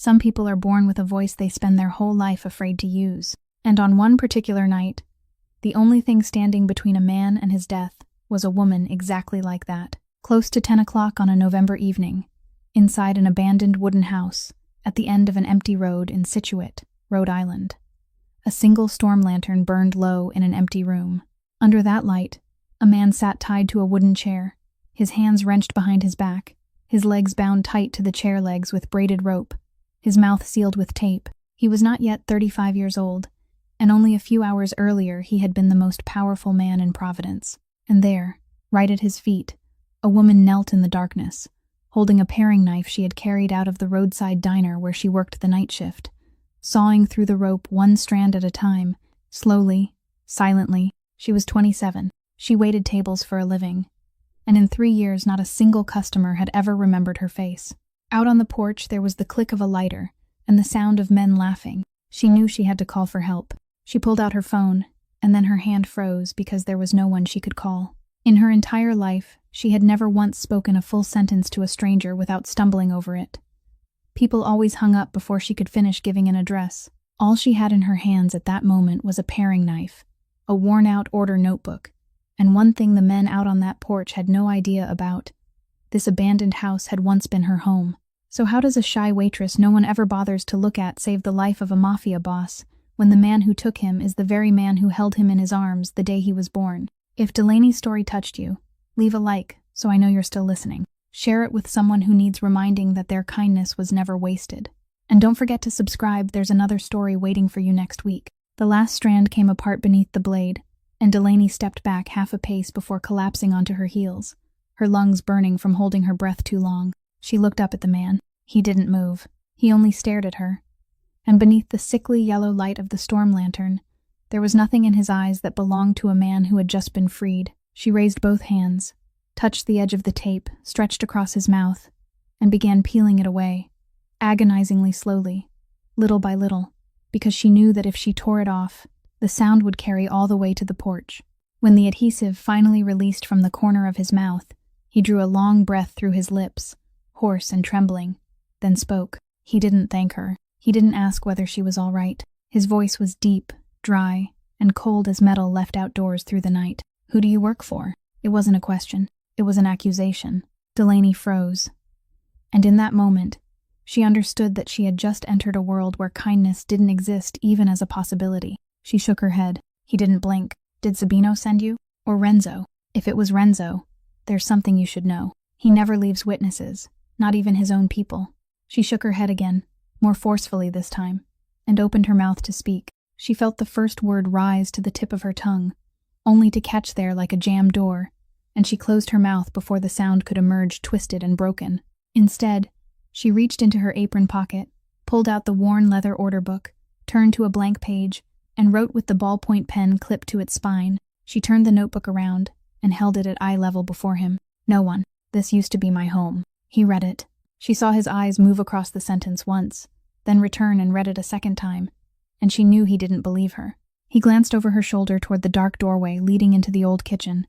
Some people are born with a voice they spend their whole life afraid to use. And on one particular night, the only thing standing between a man and his death was a woman exactly like that. Close to 10 o'clock on a November evening, inside an abandoned wooden house at the end of an empty road in Scituate, Rhode Island. A single storm lantern burned low in an empty room. Under that light, a man sat tied to a wooden chair, his hands wrenched behind his back, his legs bound tight to the chair legs with braided rope, his mouth sealed with tape. He was not yet 35 years old, and only a few hours earlier he had been the most powerful man in Providence. And there, right at his feet, a woman knelt in the darkness, holding a paring knife she had carried out of the roadside diner where she worked the night shift, sawing through the rope one strand at a time, slowly, silently. She was 27. She waited tables for a living, and in 3 years not a single customer had ever remembered her face. Out on the porch there was the click of a lighter and the sound of men laughing. She knew she had to call for help. She pulled out her phone, and then her hand froze because there was no one she could call. In her entire life, she had never once spoken a full sentence to a stranger without stumbling over it. People always hung up before she could finish giving an address. All she had in her hands at that moment was a paring knife, a worn-out order notebook, and one thing the men out on that porch had no idea about. This abandoned house had once been her home. So how does a shy waitress no one ever bothers to look at save the life of a mafia boss when the man who took him is the very man who held him in his arms the day he was born? If Delaney's story touched you, leave a like so I know you're still listening. Share it with someone who needs reminding that their kindness was never wasted. And don't forget to subscribe, there's another story waiting for you next week. The last strand came apart beneath the blade, and Delaney stepped back half a pace before collapsing onto her heels, her lungs burning from holding her breath too long. She looked up at the man. He didn't move. He only stared at her. And beneath the sickly yellow light of the storm lantern, there was nothing in his eyes that belonged to a man who had just been freed. She raised both hands, touched the edge of the tape, stretched across his mouth, and began peeling it away, agonizingly slowly, little by little, because she knew that if she tore it off, the sound would carry all the way to the porch. When the adhesive finally released from the corner of his mouth, he drew a long breath through his lips, hoarse and trembling, then spoke. He didn't thank her. He didn't ask whether she was all right. His voice was deep, dry, and cold as metal left outdoors through the night. Who do you work for? It wasn't a question. It was an accusation. Delaney froze. And in that moment, she understood that she had just entered a world where kindness didn't exist even as a possibility. She shook her head. He didn't blink. Did Sabino send you? Or Renzo? If it was Renzo, there's something you should know. He never leaves witnesses, not even his own people. She shook her head again, more forcefully this time, and opened her mouth to speak. She felt the first word rise to the tip of her tongue, only to catch there like a jammed door, and she closed her mouth before the sound could emerge twisted and broken. Instead, she reached into her apron pocket, pulled out the worn leather order book, turned to a blank page, and wrote with the ballpoint pen clipped to its spine. She turned the notebook around and held it at eye level before him. No one. This used to be my home. He read it. She saw his eyes move across the sentence once, then return and read it a second time, and she knew he didn't believe her. He glanced over her shoulder toward the dark doorway leading into the old kitchen,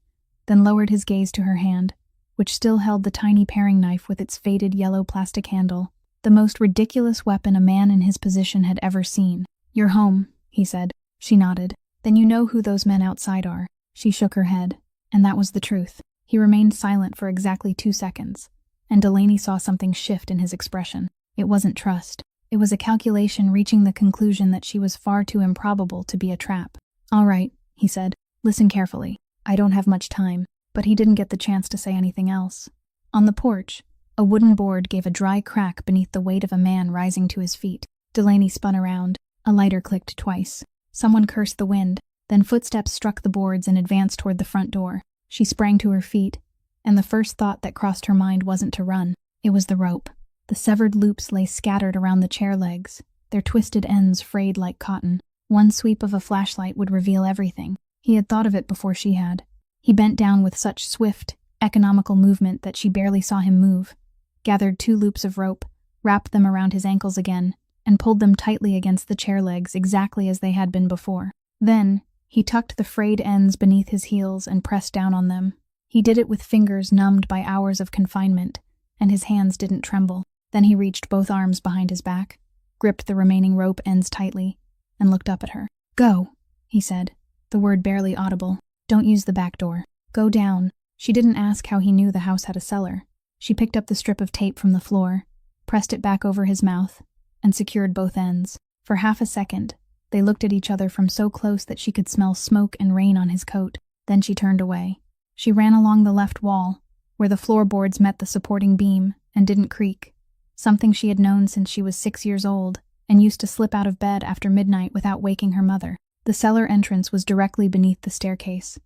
then lowered his gaze to her hand, which still held the tiny paring knife with its faded yellow plastic handle, the most ridiculous weapon a man in his position had ever seen. You're home, he said. She nodded. Then you know who those men outside are. She shook her head, and that was the truth. He remained silent for exactly 2 seconds, and Delaney saw something shift in his expression. It wasn't trust. It was a calculation reaching the conclusion that she was far too improbable to be a trap. All right, he said. Listen carefully. I don't have much time. But he didn't get the chance to say anything else. On the porch, a wooden board gave a dry crack beneath the weight of a man rising to his feet. Delaney spun around. A lighter clicked twice. Someone cursed the wind. Then footsteps struck the boards and advanced toward the front door. She sprang to her feet, and the first thought that crossed her mind wasn't to run. It was the rope. The severed loops lay scattered around the chair legs, their twisted ends frayed like cotton. One sweep of a flashlight would reveal everything. He had thought of it before she had. He bent down with such swift, economical movement that she barely saw him move, gathered 2 loops of rope, wrapped them around his ankles again, and pulled them tightly against the chair legs exactly as they had been before. Then, he tucked the frayed ends beneath his heels and pressed down on them. He did it with fingers numbed by hours of confinement, and his hands didn't tremble. Then he reached both arms behind his back, gripped the remaining rope ends tightly, and looked up at her. "Go," he said, the word barely audible. "Don't use the back door. Go down." She didn't ask how he knew the house had a cellar. She picked up the strip of tape from the floor, pressed it back over his mouth, and secured both ends. For half a second, they looked at each other from so close that she could smell smoke and rain on his coat. Then she turned away. She ran along the left wall, where the floorboards met the supporting beam and didn't creak, something she had known since she was 6 years old and used to slip out of bed after midnight without waking her mother. The cellar entrance was directly beneath the staircase,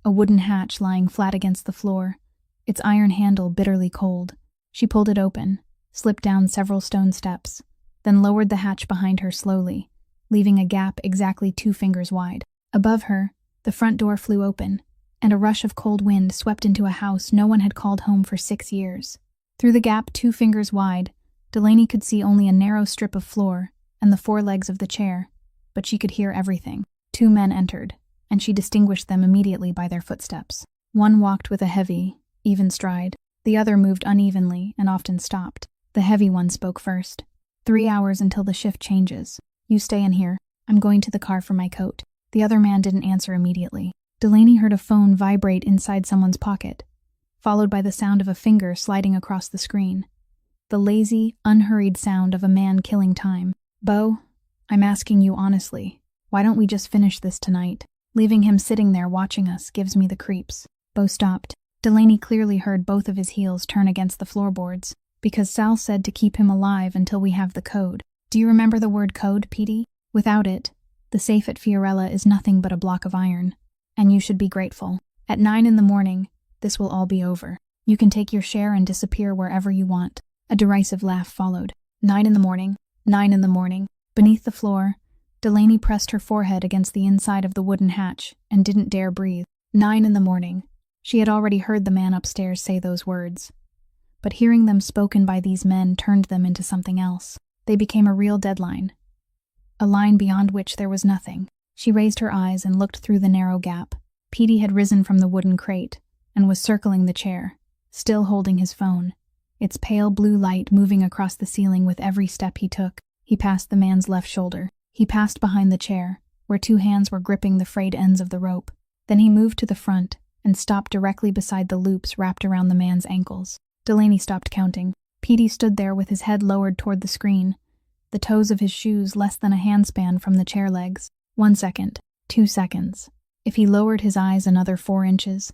a wooden hatch lying flat against the floor, its iron handle bitterly cold. She pulled it open, slipped down several stone steps, then lowered the hatch behind her slowly, leaving a gap exactly 2 fingers wide. Above her, the front door flew open, and a rush of cold wind swept into a house no one had called home for 6 years. Through the gap 2 fingers wide, Delaney could see only a narrow strip of floor and the 4 legs of the chair, but she could hear everything. 2 men entered, and she distinguished them immediately by their footsteps. One walked with a heavy, even stride. The other moved unevenly and often stopped. The heavy one spoke first. 3 hours until the shift changes. You stay in here. I'm going to the car for my coat. The other man didn't answer immediately. Delaney heard a phone vibrate inside someone's pocket, followed by the sound of a finger sliding across the screen. The lazy, unhurried sound of a man killing time. "Beau, I'm asking you honestly, why don't we just finish this tonight? Leaving him sitting there watching us gives me the creeps." Beau stopped. Delaney clearly heard both of his heels turn against the floorboards, because Sal said to keep him alive until we have the code. "Do you remember the word code, Petey? Without it, the safe at Fiorella is nothing but a block of iron, and you should be grateful. At 9 in the morning, this will all be over. You can take your share and disappear wherever you want." A derisive laugh followed. 9 in the morning, 9 in the morning. Beneath the floor, Delaney pressed her forehead against the inside of the wooden hatch and didn't dare breathe. 9 in the morning. She had already heard the man upstairs say those words. But hearing them spoken by these men turned them into something else. They became a real deadline. A line beyond which there was nothing. She raised her eyes and looked through the narrow gap. Petey had risen from the wooden crate and was circling the chair, still holding his phone, its pale blue light moving across the ceiling with every step he took. He passed the man's left shoulder. He passed behind the chair, where 2 hands were gripping the frayed ends of the rope. Then he moved to the front and stopped directly beside the loops wrapped around the man's ankles. Delaney stopped counting. Petey stood there with his head lowered toward the screen, the toes of his shoes less than a handspan from the chair legs. 1 second, 2 seconds. If he lowered his eyes another 4 inches,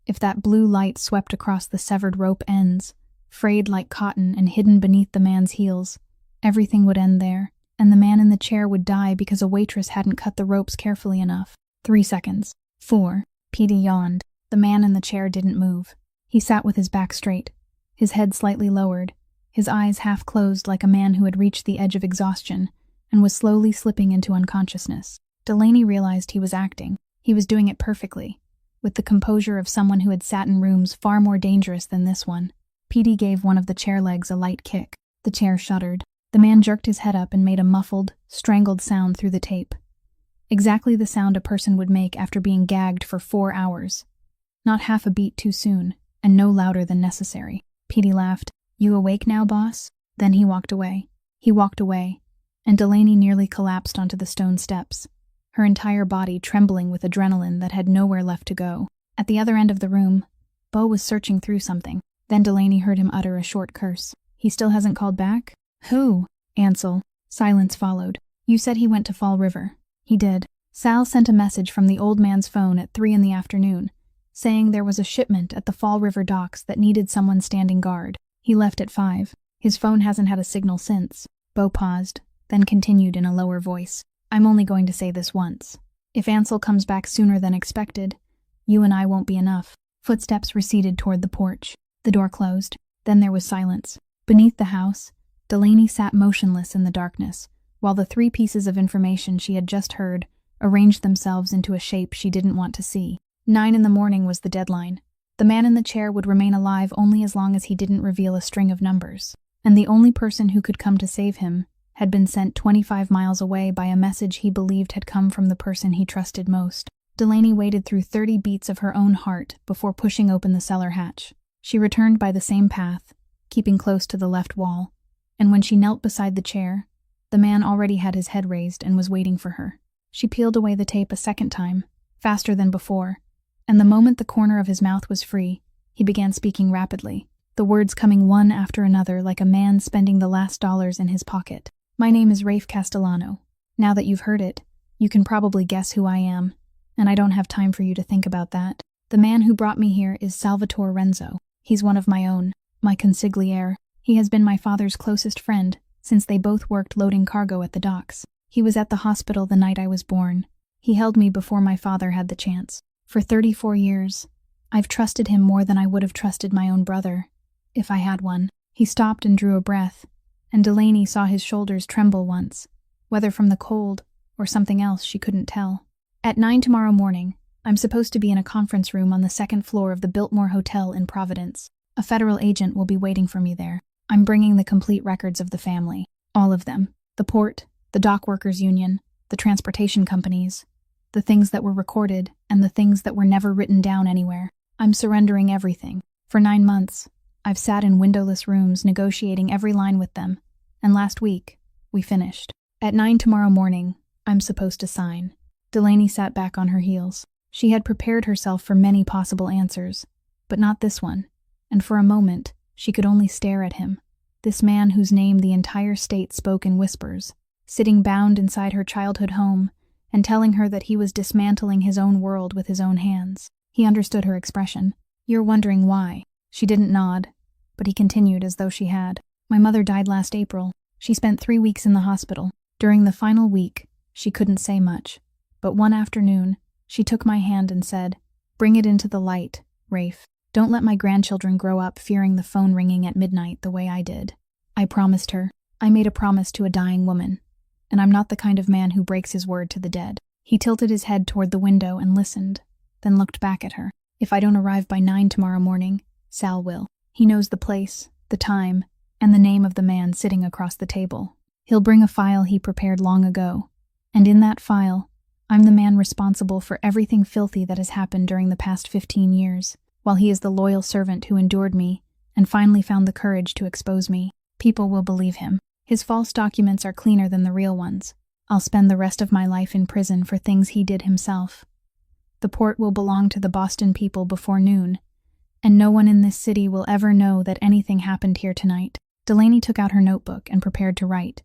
if that blue light swept across the severed rope ends, frayed like cotton and hidden beneath the man's heels, everything would end there, and the man in the chair would die because a waitress hadn't cut the ropes carefully enough. 3 seconds. 4. Petey yawned. The man in the chair didn't move. He sat with his back straight, his head slightly lowered, his eyes half closed like a man who had reached the edge of exhaustion and was slowly slipping into unconsciousness. Delaney realized he was acting. He was doing it perfectly, with the composure of someone who had sat in rooms far more dangerous than this one. Petey gave one of the chair legs a light kick. The chair shuddered. The man jerked his head up and made a muffled, strangled sound through the tape. Exactly the sound a person would make after being gagged for 4 hours. Not half a beat too soon, and no louder than necessary. Petey laughed. "You awake now, boss?" Then he walked away. He walked away, and Delaney nearly collapsed onto the stone steps, her entire body trembling with adrenaline that had nowhere left to go. At the other end of the room, Beau was searching through something. Then Delaney heard him utter a short curse. "He still hasn't called back?" "Who?" "Ansel." Silence followed. "You said he went to Fall River." "He did. Sal sent a message from the old man's phone at 3 in the afternoon, saying there was a shipment at the Fall River docks that needed someone standing guard. He left at 5. His phone hasn't had a signal since." Beau paused, then continued in a lower voice. "I'm only going to say this once. If Ansel comes back sooner than expected, you and I won't be enough." Footsteps receded toward the porch. The door closed. Then there was silence. Beneath the house, Delaney sat motionless in the darkness, while the 3 pieces of information she had just heard arranged themselves into a shape she didn't want to see. 9 in the morning was the deadline. The man in the chair would remain alive only as long as he didn't reveal a string of numbers, and the only person who could come to save him had been sent 25 miles away by a message he believed had come from the person he trusted most. Delaney waited through 30 beats of her own heart before pushing open the cellar hatch. She returned by the same path, keeping close to the left wall, and when she knelt beside the chair, the man already had his head raised and was waiting for her. She peeled away the tape a second time, faster than before, and the moment the corner of his mouth was free, he began speaking rapidly, the words coming one after another like a man spending the last dollars in his pocket. My name is Rafe Castellano. Now that you've heard it, you can probably guess who I am, and I don't have time for you to think about that. The man who brought me here is Salvatore Renzo. He's one of my own, my consigliere. He has been my father's closest friend since they both worked loading cargo at the docks. He was at the hospital the night I was born. He held me before my father had the chance. For 34 years, I've trusted him more than I would have trusted my own brother, if I had one. He stopped and drew a breath, and Delaney saw his shoulders tremble once, whether from the cold or something else she couldn't tell. At 9 tomorrow morning, I'm supposed to be in a conference room on the second floor of the Biltmore Hotel in Providence. A federal agent will be waiting for me there. I'm bringing the complete records of the family. All of them. The port, the dock workers union, the transportation companies, the things that were recorded and the things that were never written down anywhere. I'm surrendering everything. For 9 months, I've sat in windowless rooms negotiating every line with them, and last week, we finished. At 9 tomorrow morning, I'm supposed to sign. Delaney sat back on her heels. She had prepared herself for many possible answers, but not this one, and for a moment, she could only stare at him, this man whose name the entire state spoke in whispers, sitting bound inside her childhood home and telling her that he was dismantling his own world with his own hands. He understood her expression. You're wondering why. She didn't nod, but he continued as though she had. My mother died last April. She spent 3 weeks in the hospital. During the final week, she couldn't say much, but one afternoon, she took my hand and said, "Bring it into the light, Rafe. Don't let my grandchildren grow up fearing the phone ringing at midnight the way I did." I promised her. I made a promise to a dying woman, and I'm not the kind of man who breaks his word to the dead. He tilted his head toward the window and listened, then looked back at her. If I don't arrive by 9 tomorrow morning, Sal will. He knows the place, the time, and the name of the man sitting across the table. He'll bring a file he prepared long ago, and in that file, I'm the man responsible for everything filthy that has happened during the past 15 years, while he is the loyal servant who endured me and finally found the courage to expose me. People will believe him. His false documents are cleaner than the real ones. I'll spend the rest of my life in prison for things he did himself. The port will belong to the Boston people before noon, and no one in this city will ever know that anything happened here tonight. Delaney took out her notebook and prepared to write,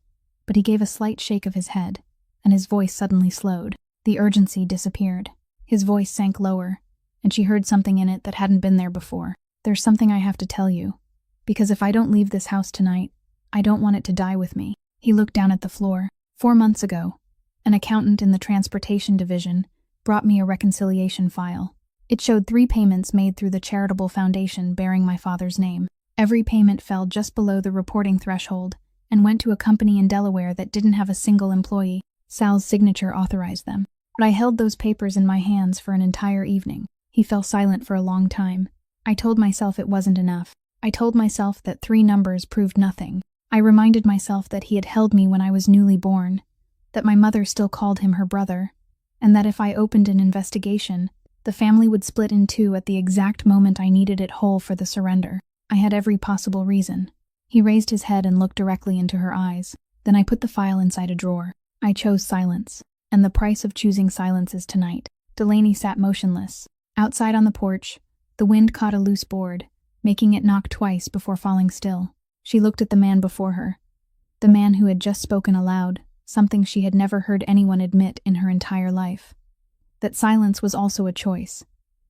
but he gave a slight shake of his head, and his voice suddenly slowed. The urgency disappeared. His voice sank lower, and she heard something in it that hadn't been there before. There's something I have to tell you, because if I don't leave this house tonight, I don't want it to die with me. He looked down at the floor. 4 months ago, an accountant in the transportation division brought me a reconciliation file. It showed 3 payments made through the charitable foundation bearing my father's name. Every payment fell just below the reporting threshold and went to a company in Delaware that didn't have a single employee. Sal's signature authorized them. But I held those papers in my hands for an entire evening. He fell silent for a long time. I told myself it wasn't enough. I told myself that 3 numbers proved nothing. I reminded myself that he had held me when I was newly born, that my mother still called him her brother, and that if I opened an investigation, the family would split in 2 at the exact moment I needed it whole for the surrender. I had every possible reason. He raised his head and looked directly into her eyes. Then I put the file inside a drawer. I chose silence, and the price of choosing silence is tonight. Delaney sat motionless. Outside on the porch, the wind caught a loose board, making it knock twice before falling still. She looked at the man before her, the man who had just spoken aloud, something she had never heard anyone admit in her entire life. That silence was also a choice,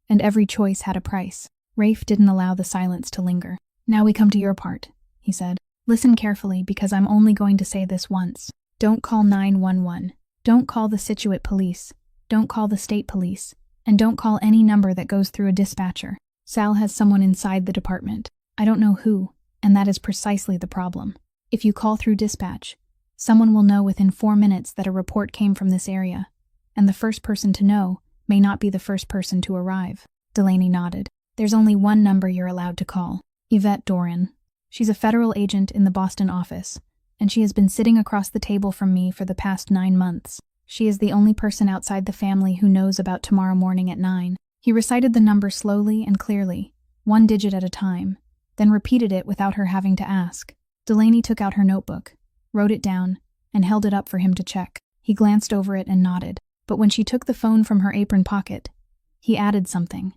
and every choice had a price. Rafe didn't allow the silence to linger. "Now we come to your part," he said. "Listen carefully, because I'm only going to say this once. Don't call 911. Don't call the Situate police. Don't call the state police. And don't call any number that goes through a dispatcher. Sal has someone inside the department. I don't know who, and that is precisely the problem. If you call through dispatch, someone will know within 4 minutes that a report came from this area, and the first person to know may not be the first person to arrive." Delaney nodded. "There's only one number you're allowed to call. Yvette Doran. She's a federal agent in the Boston office, and she has been sitting across the table from me for the past 9 months. She is the only person outside the family who knows about tomorrow morning at 9. He recited the number slowly and clearly, 1 digit at a time, then repeated it without her having to ask. Delaney took out her notebook, wrote it down, and held it up for him to check. He glanced over it and nodded. But when she took the phone from her apron pocket, he added something,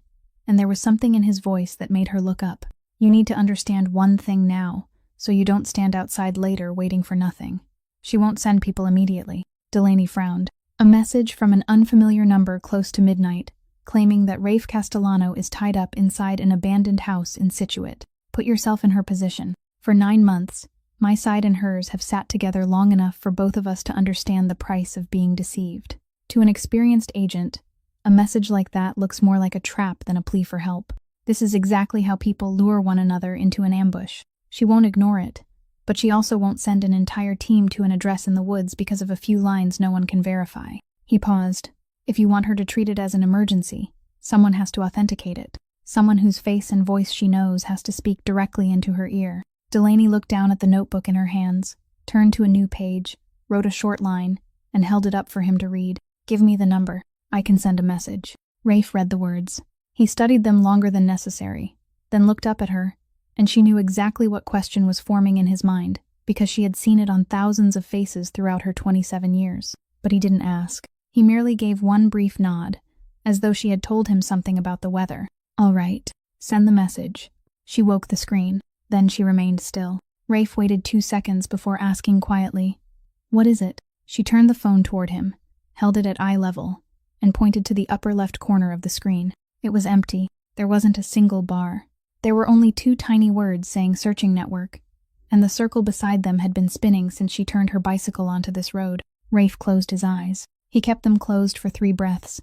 and there was something in his voice that made her look up. You need to understand one thing now, so you don't stand outside later waiting for nothing. She won't send people immediately. Delaney frowned. A message from an unfamiliar number close to midnight, claiming that Rafe Castellano is tied up inside an abandoned house in Scituate. Put yourself in her position. For 9 months, my side and hers have sat together long enough for both of us to understand the price of being deceived. To an experienced agent, a message like that looks more like a trap than a plea for help. This is exactly how people lure one another into an ambush. She won't ignore it, but she also won't send an entire team to an address in the woods because of a few lines no one can verify. He paused. If you want her to treat it as an emergency, someone has to authenticate it. Someone whose face and voice she knows has to speak directly into her ear. Delaney looked down at the notebook in her hands, turned to a new page, wrote a short line, and held it up for him to read. Give me the number. I can send a message. Rafe read the words. He studied them longer than necessary, then looked up at her, and she knew exactly what question was forming in his mind, because she had seen it on thousands of faces throughout her 27 years. But he didn't ask. He merely gave one brief nod, as though she had told him something about the weather. All right, send the message. She woke the screen. Then she remained still. Rafe waited 2 seconds before asking quietly, What is it? She turned the phone toward him, held it at eye level, and pointed to the upper left corner of the screen. It was empty. There wasn't a single bar. There were only 2 tiny words saying searching network, and the circle beside them had been spinning since she turned her bicycle onto this road. Rafe closed his eyes. He kept them closed for 3 breaths,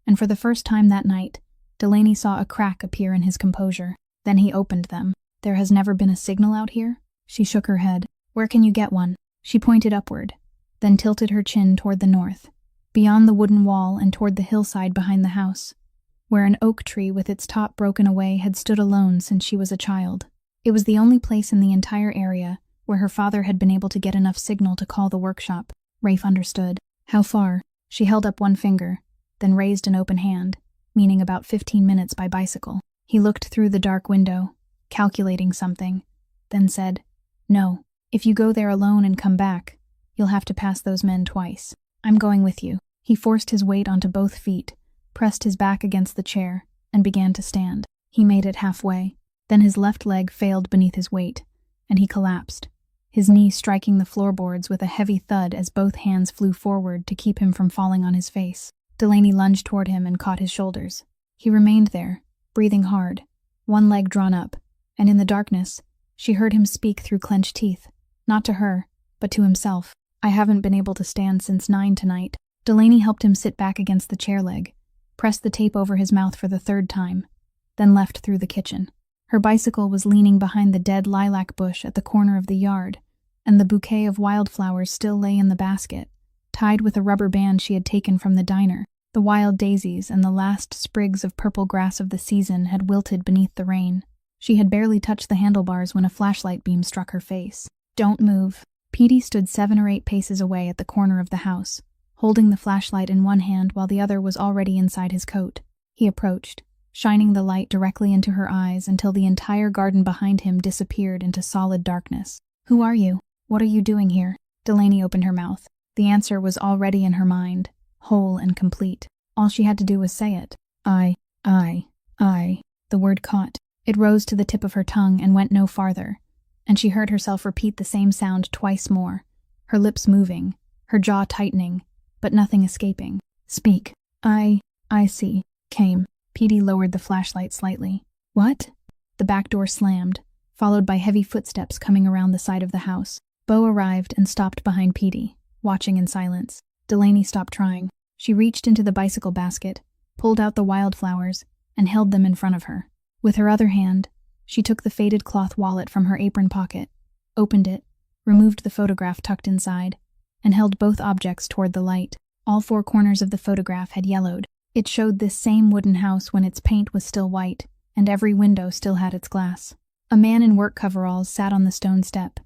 and for the first time that night, Delaney saw a crack appear in his composure. Then he opened them. There has never been a signal out here? She shook her head. Where can you get one? She pointed upward, then tilted her chin toward the north, beyond the wooden wall and toward the hillside behind the house, where an oak tree with its top broken away had stood alone since she was a child. It was the only place in the entire area where her father had been able to get enough signal to call the workshop. Rafe understood. How far? She held up one finger, then raised an open hand, meaning about 15 minutes by bicycle. He looked through the dark window, calculating something, then said, No, if you go there alone and come back, you'll have to pass those men twice. I'm going with you. He forced his weight onto both feet, pressed his back against the chair, and began to stand. He made it halfway. Then his left leg failed beneath his weight, and he collapsed, his knee striking the floorboards with a heavy thud as both hands flew forward to keep him from falling on his face. Delaney lunged toward him and caught his shoulders. He remained there, breathing hard, one leg drawn up, and in the darkness, she heard him speak through clenched teeth, not to her, but to himself. I haven't been able to stand since 9 tonight. Delaney helped him sit back against the chair leg, pressed the tape over his mouth for the 3rd time, then left through the kitchen. Her bicycle was leaning behind the dead lilac bush at the corner of the yard, and the bouquet of wildflowers still lay in the basket, tied with a rubber band she had taken from the diner. The wild daisies and the last sprigs of purple grass of the season had wilted beneath the rain. She had barely touched the handlebars when a flashlight beam struck her face. Don't move. Petey stood 7 or 8 paces away at the corner of the house, holding the flashlight in one hand while the other was already inside his coat. He approached, shining the light directly into her eyes until the entire garden behind him disappeared into solid darkness. Who are you? What are you doing here? Delaney opened her mouth. The answer was already in her mind, whole and complete. All she had to do was say it. I. The word caught. It rose to the tip of her tongue and went no farther, and she heard herself repeat the same sound twice more, her lips moving, her jaw tightening, but nothing escaping. Speak. I see. Came. Petey lowered the flashlight slightly. What? The back door slammed, followed by heavy footsteps coming around the side of the house. Beau arrived and stopped behind Petey, watching in silence. Delaney stopped trying. She reached into the bicycle basket, pulled out the wildflowers, and held them in front of her. With her other hand, she took the faded cloth wallet from her apron pocket, opened it, removed the photograph tucked inside, and held both objects toward the light. All 4 corners of the photograph had yellowed. It showed this same wooden house when its paint was still white, and every window still had its glass. A man in work coveralls sat on the stone step,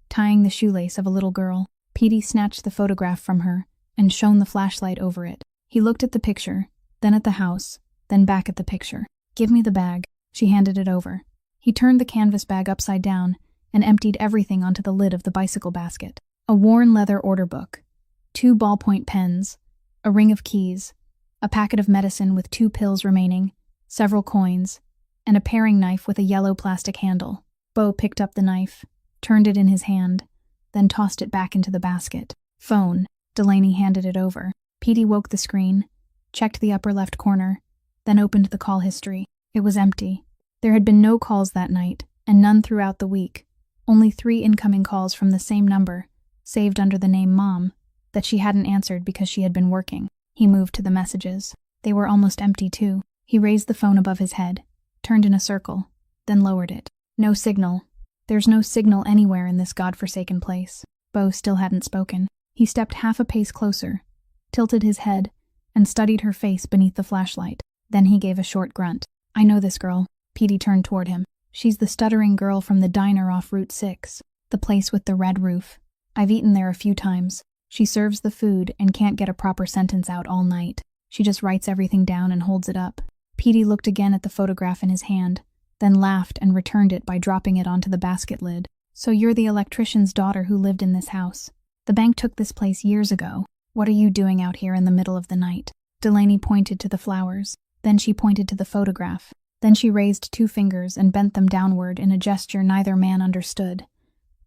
tying the shoelace of a little girl. Petey snatched the photograph from her and shone the flashlight over it. He looked at the picture, then at the house, then back at the picture. Give me the bag. She handed it over. He turned the canvas bag upside down and emptied everything onto the lid of the bicycle basket. A worn leather order book, 2 ballpoint pens, a ring of keys, a packet of medicine with 2 pills remaining, several coins, and a paring knife with a yellow plastic handle. Beau picked up the knife, turned it in his hand, then tossed it back into the basket. Phone. Delaney handed it over. Petey woke the screen, checked the upper left corner, then opened the call history. It was empty. There had been no calls that night, and none throughout the week. Only 3 incoming calls from the same number, saved under the name Mom, that she hadn't answered because she had been working. He moved to the messages. They were almost empty too. He raised the phone above his head, turned in a circle, then lowered it. No signal. There's no signal anywhere in this godforsaken place. Beau still hadn't spoken. He stepped half a pace closer, tilted his head, and studied her face beneath the flashlight. Then he gave a short grunt. I know this girl. Petey turned toward him. She's the stuttering girl from the diner off Route 6, the place with the red roof. I've eaten there a few times. She serves the food and can't get a proper sentence out all night. She just writes everything down and holds it up. Petey looked again at the photograph in his hand, then laughed and returned it by dropping it onto the basket lid. So you're the electrician's daughter who lived in this house. The bank took this place years ago. What are you doing out here in the middle of the night? Delaney pointed to the flowers. Then she pointed to the photograph. Then she raised 2 fingers and bent them downward in a gesture neither man understood,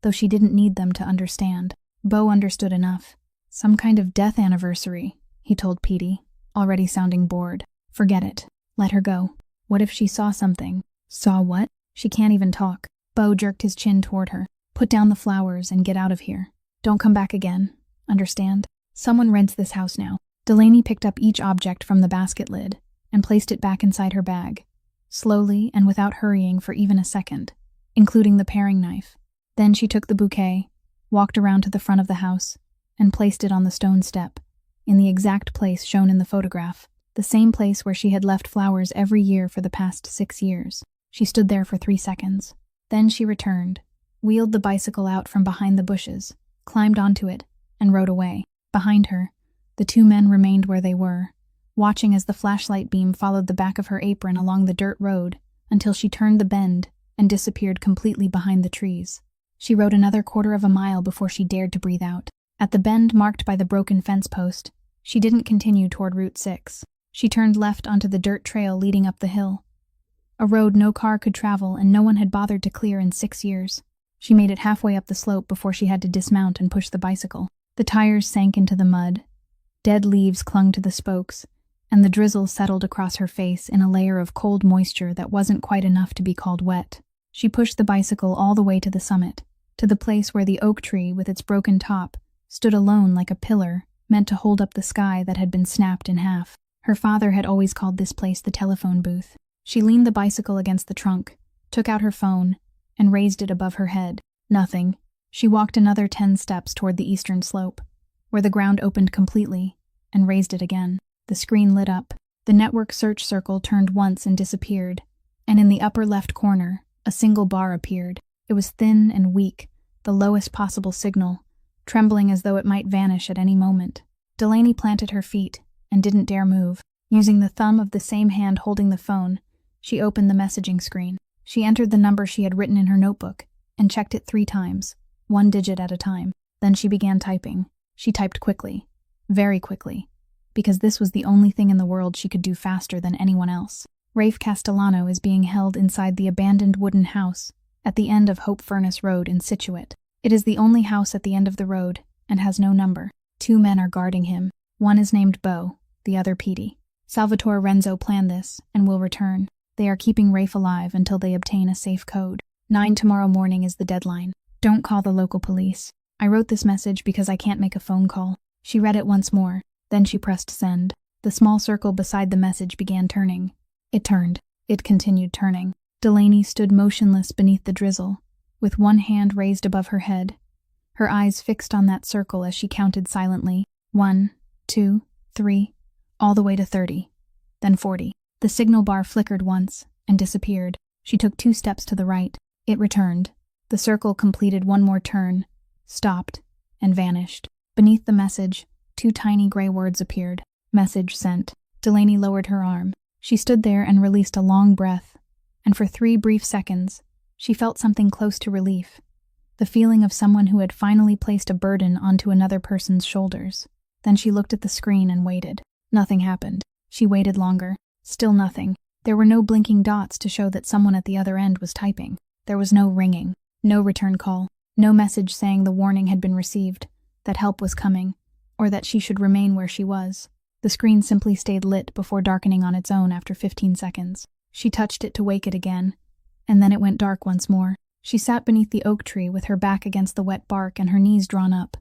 though she didn't need them to understand. Beau understood enough. Some kind of death anniversary, he told Petey, already sounding bored. Forget it. Let her go. What if she saw something? Saw what? She can't even talk. Beau jerked his chin toward her. Put down the flowers and get out of here. Don't come back again. Understand? Someone rents this house now. Delaney picked up each object from the basket lid and placed it back inside her bag, slowly and without hurrying for even a second, including the paring knife. Then she took the bouquet, walked around to the front of the house, and placed it on the stone step, in the exact place shown in the photograph, the same place where she had left flowers every year for the past 6 years. She stood there for 3 seconds. Then she returned, wheeled the bicycle out from behind the bushes, climbed onto it, and rode away. Behind her, the 2 men remained where they were, watching as the flashlight beam followed the back of her apron along the dirt road until she turned the bend and disappeared completely behind the trees. She rode another 1/4 of a mile before she dared to breathe out. At the bend marked by the broken fence post, she didn't continue toward Route 6. She turned left onto the dirt trail leading up the hill, a road no car could travel and no one had bothered to clear in 6 years. She made it halfway up the slope before she had to dismount and push the bicycle. The tires sank into the mud, dead leaves clung to the spokes, and the drizzle settled across her face in a layer of cold moisture that wasn't quite enough to be called wet. She pushed the bicycle all the way to the summit, to the place where the oak tree with its broken top stood alone like a pillar meant to hold up the sky that had been snapped in half. Her father had always called this place the telephone booth. She leaned the bicycle against the trunk, took out her phone, and raised it above her head. Nothing. She walked another 10 steps toward the eastern slope, where the ground opened completely, and raised it again. The screen lit up. The network search circle turned once and disappeared, and in the upper left corner, a single bar appeared. It was thin and weak, the lowest possible signal, trembling as though it might vanish at any moment. Delaney planted her feet and didn't dare move. Using the thumb of the same hand holding the phone, she opened the messaging screen. She entered the number she had written in her notebook and checked it 3 times, 1 digit at a time. Then she began typing. She typed quickly, very quickly, because this was the only thing in the world she could do faster than anyone else. Rafe Castellano is being held inside the abandoned wooden house at the end of Hope Furnace Road in Scituate. It is the only house at the end of the road and has no number. 2 men are guarding him. One is named Beau, the other Petey. Salvatore Renzo planned this and will return. They are keeping Rafe alive until they obtain a safe code. 9 tomorrow morning is the deadline. Don't call the local police. I wrote this message because I can't make a phone call. She read it once more. Then she pressed send. The small circle beside the message began turning. It turned. It continued turning. Delaney stood motionless beneath the drizzle, with one hand raised above her head, her eyes fixed on that circle as she counted silently. 1, 2, 3, all the way to 30, then 40. The signal bar flickered once and disappeared. She took 2 steps to the right. It returned. The circle completed one more turn, stopped, and vanished. Beneath the message, 2 tiny gray words appeared. Message sent. Delaney lowered her arm. She stood there and released a long breath, and for 3 brief seconds, she felt something close to relief. the feeling of someone who had finally placed a burden onto another person's shoulders. Then she looked at the screen and waited. Nothing happened. She waited longer. Still nothing. There were no blinking dots to show that someone at the other end was typing. There was no ringing, no return call, no message saying the warning had been received, that help was coming, or that she should remain where she was. The screen simply stayed lit before darkening on its own after 15 seconds. She touched it to wake it again, and then it went dark once more. She sat beneath the oak tree with her back against the wet bark and her knees drawn up,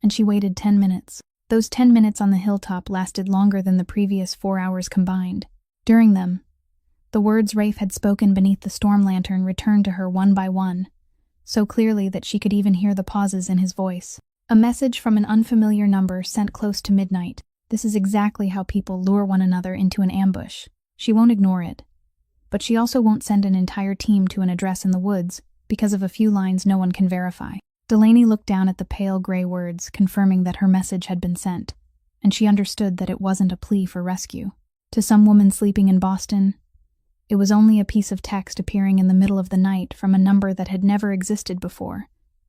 and she waited 10 minutes. Those 10 minutes on the hilltop lasted longer than the previous 4 hours combined. During them, the words Rafe had spoken beneath the storm lantern returned to her one by one, so clearly that she could even hear the pauses in his voice. A message from an unfamiliar number sent close to midnight. This is exactly how people lure one another into an ambush. She won't ignore it. But she also won't send an entire team to an address in the woods because of a few lines no one can verify. Delaney looked down at the pale gray words, confirming that her message had been sent, and she understood that it wasn't a plea for rescue. To some woman sleeping in Boston, it was only a piece of text appearing in the middle of the night from a number that had never existed before,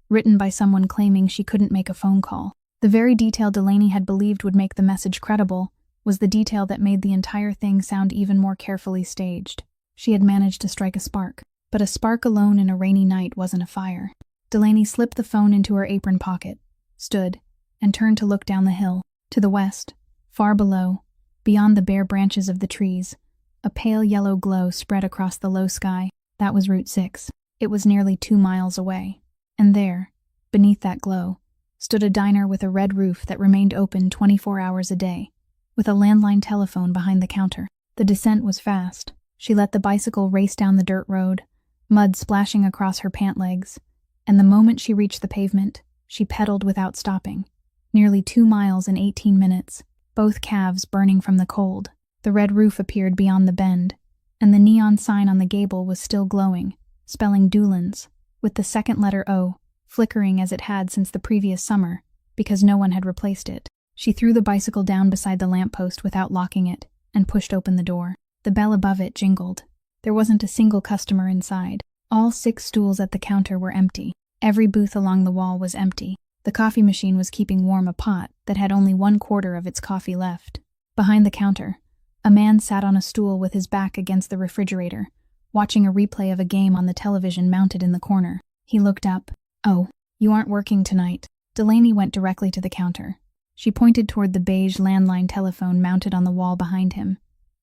written by someone claiming she couldn't make a phone call. The very detail Delaney had believed would make the message credible was the detail that made the entire thing sound even more carefully staged. She had managed to strike a spark, but a spark alone in a rainy night wasn't a fire. Delaney slipped the phone into her apron pocket, stood, and turned to look down the hill. To the west, far below, beyond the bare branches of the trees, a pale yellow glow spread across the low sky. That was Route 6. It was nearly 2 miles away. And there, beneath that glow, stood a diner with a red roof that remained open 24 hours a day, with a landline telephone behind the counter. The descent was fast. She let the bicycle race down the dirt road, mud splashing across her pant legs, and the moment she reached the pavement, she pedaled without stopping. Nearly 2 miles in 18 minutes, both calves burning from the cold. The red roof appeared beyond the bend, and the neon sign on the gable was still glowing, spelling Doolan's, with the second letter O, flickering as it had since the previous summer, because no one had replaced it. She threw the bicycle down beside the lamppost without locking it, and pushed open the door. The bell above it jingled. There wasn't a single customer inside. All 6 stools at the counter were empty. Every booth along the wall was empty. The coffee machine was keeping warm a pot that had only 1/4 of its coffee left. Behind the counter, a man sat on a stool with his back against the refrigerator, watching a replay of a game on the television mounted in the corner. He looked up. "Oh, you aren't working tonight." Delaney went directly to the counter. She pointed toward the beige landline telephone mounted on the wall behind him.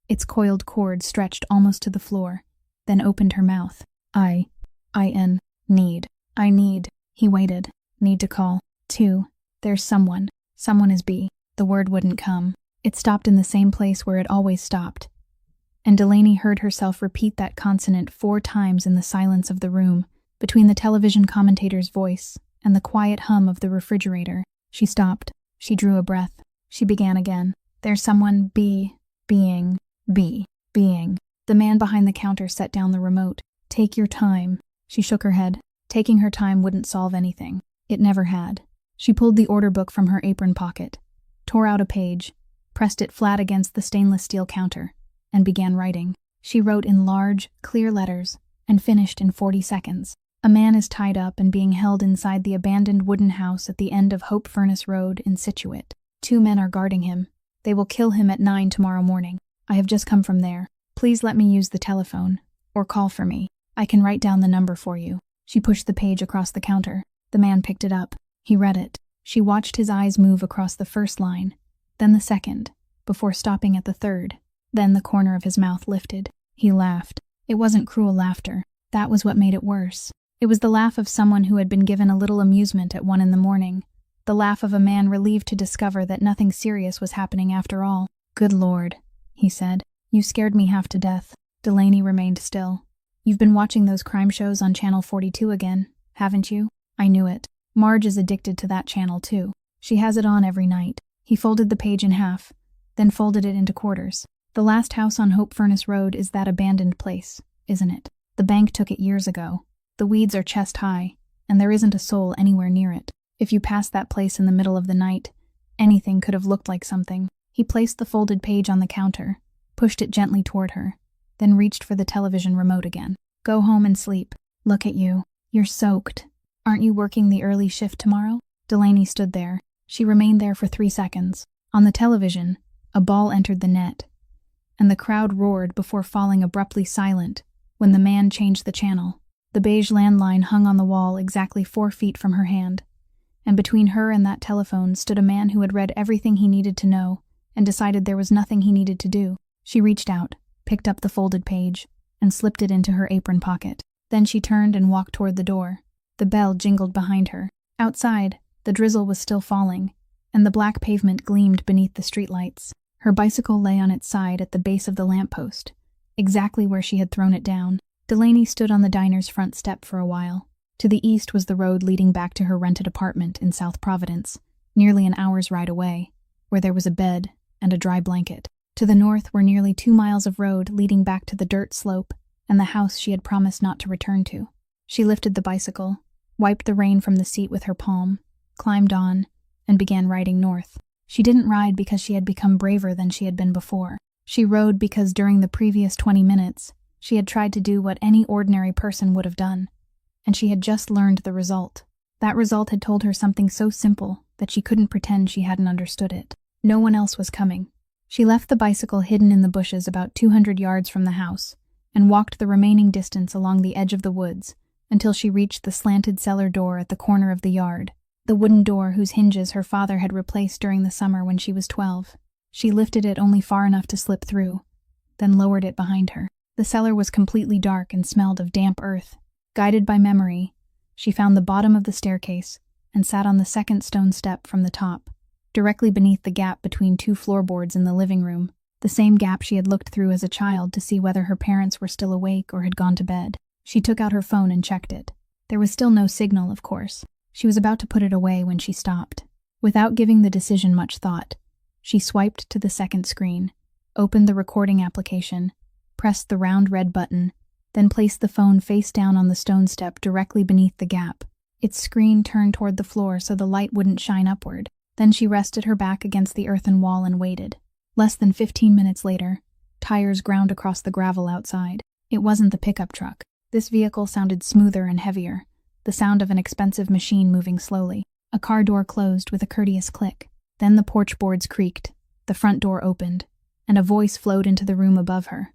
Its coiled cord stretched almost to the floor, then opened her mouth. I need. He waited. Need to call. 2. There's someone. Someone is B. The word wouldn't come. It stopped in the same place where it always stopped. And Delaney heard herself repeat that consonant 4 times in the silence of the room, between the television commentator's voice and the quiet hum of the refrigerator. She stopped. She drew a breath. She began again. There's someone being. The man behind the counter set down the remote. Take your time. She shook her head. Taking her time wouldn't solve anything. It never had. She pulled the order book from her apron pocket, tore out a page, pressed it flat against the stainless steel counter, and began writing. She wrote in large, clear letters, and finished in 40 seconds. A man is tied up and being held inside the abandoned wooden house at the end of Hope Furnace Road in Scituate. 2 men are guarding him. They will kill him at 9 tomorrow morning. I have just come from there. Please let me use the telephone, or call for me. I can write down the number for you. She pushed the page across the counter. The man picked it up. He read it. She watched his eyes move across the first line, then the second, before stopping at the third. Then the corner of his mouth lifted. He laughed. It wasn't cruel laughter. That was what made it worse. It was the laugh of someone who had been given a little amusement at 1 in the morning. The laugh of a man relieved to discover that nothing serious was happening after all. "Good Lord," he said. "You scared me half to death." Delaney remained still. "You've been watching those crime shows on Channel 42 again, haven't you?" "I knew it. Marge is addicted to that channel too. She has it on every night." He folded the page in half, then folded it into quarters. "The last house on Hope Furnace Road is that abandoned place, isn't it? The bank took it years ago. The weeds are chest high, and there isn't a soul anywhere near it. If you passed that place in the middle of the night, anything could have looked like something." He placed the folded page on the counter, pushed it gently toward her, then reached for the television remote again. "Go home and sleep. Look at you. You're soaked." Aren't you working the early shift tomorrow? Delaney stood there. She remained there for 3 seconds. On the television, a ball entered the net, and the crowd roared before falling abruptly silent when the man changed the channel. The beige landline hung on the wall exactly 4 feet from her hand, and between her and that telephone stood a man who had read everything he needed to know and decided there was nothing he needed to do. She reached out, picked up the folded page, and slipped it into her apron pocket. Then she turned and walked toward the door. The bell jingled behind her. Outside, the drizzle was still falling, and the black pavement gleamed beneath the streetlights. Her bicycle lay on its side at the base of the lamppost, exactly where she had thrown it down. Delaney stood on the diner's front step for a while. To the east was the road leading back to her rented apartment in South Providence, nearly an hour's ride away, where there was a bed and a dry blanket. To the north were nearly 2 miles of road leading back to the dirt slope and the house she had promised not to return to. She lifted the bicycle, wiped the rain from the seat with her palm, climbed on, and began riding north. She didn't ride because she had become braver than she had been before. She rode because during the previous 20 minutes, she had tried to do what any ordinary person would have done, and she had just learned the result. That result had told her something so simple that she couldn't pretend she hadn't understood it. No one else was coming. She left the bicycle hidden in the bushes about 200 yards from the house and walked the remaining distance along the edge of the woods until she reached the slanted cellar door at the corner of the yard, the wooden door whose hinges her father had replaced during the summer when she was 12. She lifted it only far enough to slip through, then lowered it behind her. The cellar was completely dark and smelled of damp earth. Guided by memory, she found the bottom of the staircase and sat on the second stone step from the top, directly beneath the gap between 2 floorboards in the living room, the same gap she had looked through as a child to see whether her parents were still awake or had gone to bed. She took out her phone and checked it. There was still no signal, of course. She was about to put it away when she stopped. Without giving the decision much thought, she swiped to the second screen, opened the recording application, pressed the round red button, then placed the phone face down on the stone step directly beneath the gap. Its screen turned toward the floor so the light wouldn't shine upward. Then she rested her back against the earthen wall and waited. Less than 15 minutes later, tires ground across the gravel outside. It wasn't the pickup truck. This vehicle sounded smoother and heavier, the sound of an expensive machine moving slowly. A car door closed with a courteous click. Then the porch boards creaked, the front door opened, and a voice flowed into the room above her.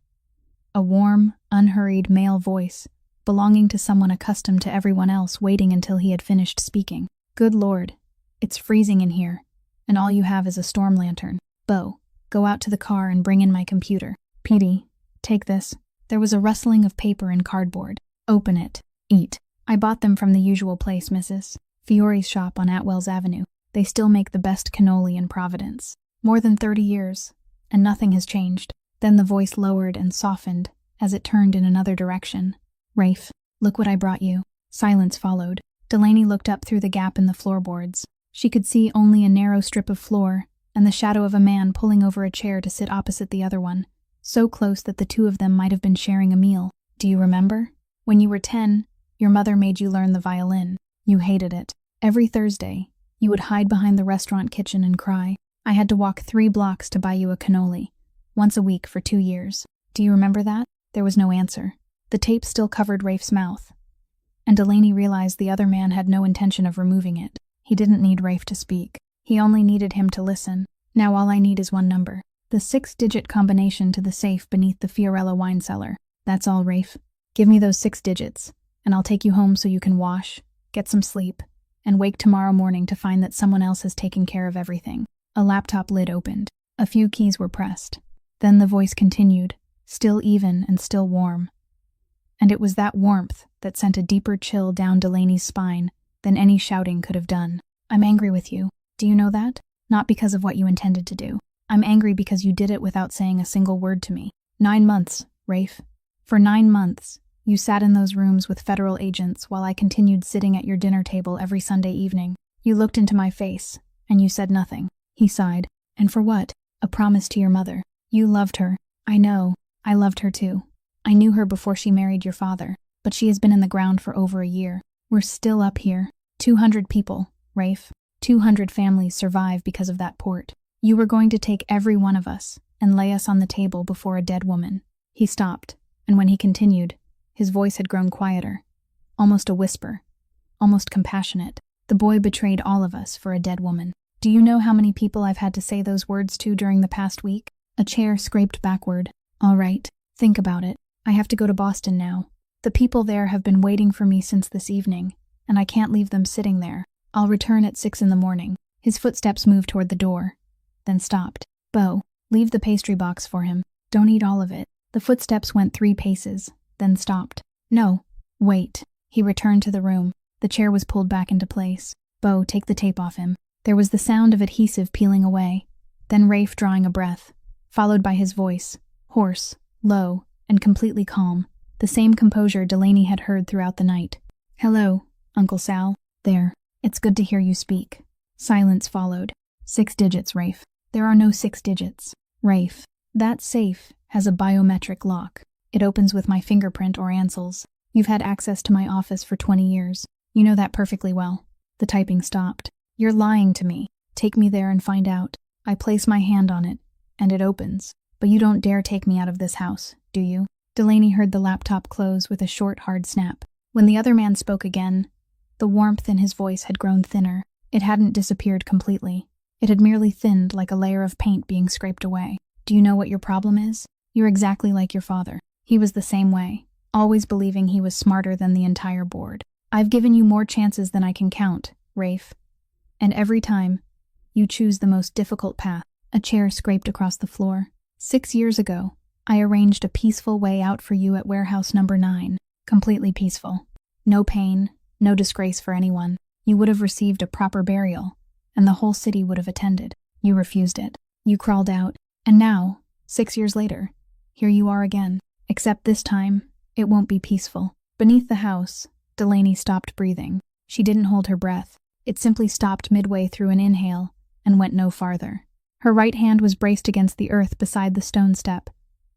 A warm, unhurried male voice, belonging to someone accustomed to everyone else waiting until he had finished speaking. "Good Lord, it's freezing in here, and all you have is a storm lantern. Bo, go out to the car and bring in my computer. Petey, take this." There was a rustling of paper and cardboard. "Open it. Eat. I bought them from the usual place, Mrs. Fiore's shop on Atwells Avenue. They still make the best cannoli in Providence. More than 30 years, and nothing has changed." Then the voice lowered and softened as it turned in another direction. "Rafe, look what I brought you." Silence followed. Delaney looked up through the gap in the floorboards. She could see only a narrow strip of floor and the shadow of a man pulling over a chair to sit opposite the other one, so close that the two of them might have been sharing a meal. "Do you remember? When you were 10, your mother made you learn the violin. You hated it. Every Thursday, you would hide behind the restaurant kitchen and cry. I had to walk 3 blocks to buy you a cannoli, once a week for 2 years. Do you remember that?" There was no answer. The tape still covered Rafe's mouth, and Delaney realized the other man had no intention of removing it. He didn't need Rafe to speak. He only needed him to listen. "Now all I need is one number. The 6-digit combination to the safe beneath the Fiorella wine cellar. That's all, Rafe. Give me those 6 digits, and I'll take you home so you can wash, get some sleep, and wake tomorrow morning to find that someone else has taken care of everything." A laptop lid opened. A few keys were pressed. Then the voice continued, still even and still warm. And it was that warmth that sent a deeper chill down Delaney's spine than any shouting could have done. "I'm angry with you. Do you know that? Not because of what you intended to do. I'm angry because you did it without saying a single word to me. 9 months, Rafe. For 9 months, you sat in those rooms with federal agents while I continued sitting at your dinner table every Sunday evening. You looked into my face, and you said nothing." He sighed. "And for what? A promise to your mother. You loved her. I know. I loved her too. I knew her before she married your father, but she has been in the ground for over a year. We're still up here. 200 people, Rafe. 200 families survive because of that port. You were going to take every one of us and lay us on the table before a dead woman." He stopped, and when he continued, his voice had grown quieter, almost a whisper. almost compassionate. The boy betrayed all of us for a dead woman. Do you know how many people I've had to say those words to during the past week? A chair scraped backward. All right, think about it. I have to go to Boston now. The people there have been waiting for me since this evening, and I can't leave them sitting there. I'll return at 6 in the morning. His footsteps moved toward the door, then stopped. Bo, leave the pastry box for him. Don't eat all of it. The footsteps went 3 paces, then stopped. No, wait. He returned to the room. The chair was pulled back into place. Bo, take the tape off him. There was the sound of adhesive peeling away, then Rafe drawing a breath, followed by his voice, hoarse, low, and completely calm, the same composure Delaney had heard throughout the night. Hello, Uncle Sal. There. It's good to hear you speak. Silence followed. 6 digits, Rafe. There are no 6 digits. Rafe, that safe has a biometric lock. It opens with my fingerprint or Ansel's. You've had access to my office for 20 years. You know that perfectly well. The typing stopped. You're lying to me. Take me there and find out. I place my hand on it, and it opens. But you don't dare take me out of this house, do you? Delaney heard the laptop close with a short, hard snap. When the other man spoke again, the warmth in his voice had grown thinner. It hadn't disappeared completely. It had merely thinned like a layer of paint being scraped away. Do you know what your problem is? You're exactly like your father. He was the same way, always believing he was smarter than the entire board. I've given you more chances than I can count, Rafe. And every time, you choose the most difficult path. A chair scraped across the floor. 6 years ago, I arranged a peaceful way out for you at warehouse number 9. Completely peaceful. No pain, no disgrace for anyone. You would have received a proper burial, and the whole city would have attended. You refused it. You crawled out. And now, 6 years later, here you are again. Except this time, it won't be peaceful. Beneath the house, Delaney stopped breathing. She didn't hold her breath. It simply stopped midway through an inhale and went no farther. Her right hand was braced against the earth beside the stone step,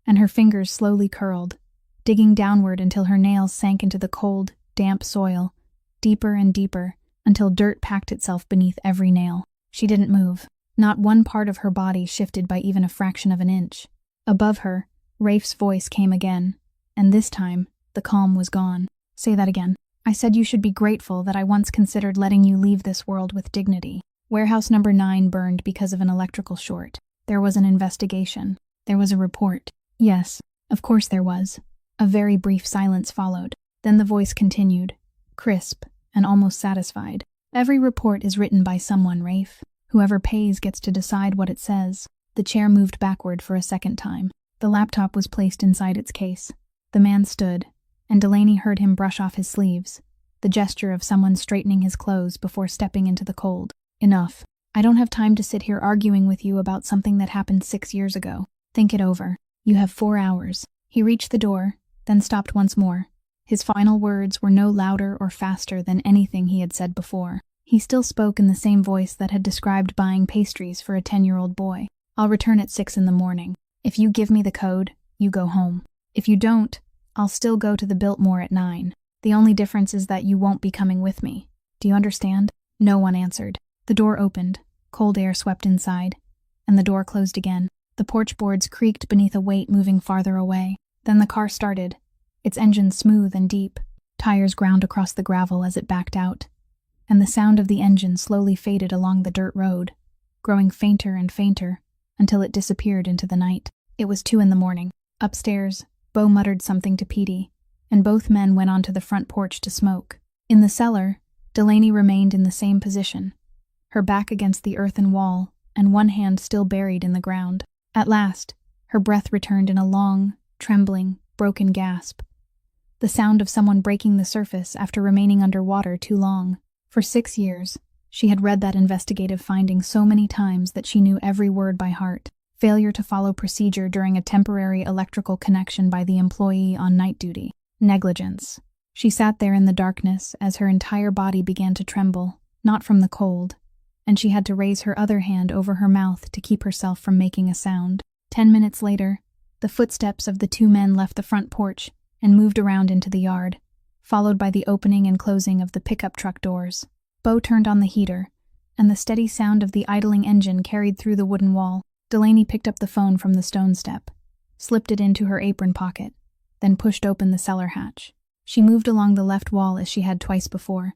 and her fingers slowly curled, digging downward until her nails sank into the cold, damp soil, deeper and deeper, until dirt packed itself beneath every nail. She didn't move. Not one part of her body shifted by even a fraction of an inch. Above her, Rafe's voice came again, and this time, the calm was gone. Say that again. I said you should be grateful that I once considered letting you leave this world with dignity. Warehouse number 9 burned because of an electrical short. There was an investigation. There was a report. Yes, of course there was. A very brief silence followed. Then the voice continued, crisp and almost satisfied. Every report is written by someone, Rafe. Whoever pays gets to decide what it says. The chair moved backward for a second time. The laptop was placed inside its case. The man stood, and Delaney heard him brush off his sleeves, the gesture of someone straightening his clothes before stepping into the cold. Enough. I don't have time to sit here arguing with you about something that happened 6 years ago. Think it over. You have 4 hours. He reached the door, then stopped once more. His final words were no louder or faster than anything he had said before. He still spoke in the same voice that had described buying pastries for a 10-year-old boy. I'll return at 6 in the morning. If you give me the code, you go home. If you don't, I'll still go to the Biltmore at 9. The only difference is that you won't be coming with me. Do you understand? No one answered. The door opened. Cold air swept inside, and the door closed again. The porch boards creaked beneath a weight moving farther away. Then the car started, its engine smooth and deep. Tires ground across the gravel as it backed out, and the sound of the engine slowly faded along the dirt road, growing fainter and fainter until it disappeared into the night. It was 2 in the morning. Upstairs, Bo muttered something to Petey, and both men went onto the front porch to smoke. In the cellar, Delaney remained in the same position, her back against the earthen wall and one hand still buried in the ground. At last, her breath returned in a long, trembling, broken gasp, the sound of someone breaking the surface after remaining underwater too long. For 6 years, she had read that investigative finding so many times that she knew every word by heart. Failure to follow procedure during a temporary electrical connection by the employee on night duty. Negligence. She sat there in the darkness as her entire body began to tremble, not from the cold, and she had to raise her other hand over her mouth to keep herself from making a sound. 10 minutes later, the footsteps of the 2 men left the front porch and moved around into the yard, followed by the opening and closing of the pickup truck doors. Bo turned on the heater, and the steady sound of the idling engine carried through the wooden wall. Delaney picked up the phone from the stone step, slipped it into her apron pocket, then pushed open the cellar hatch. She moved along the left wall as she had twice before,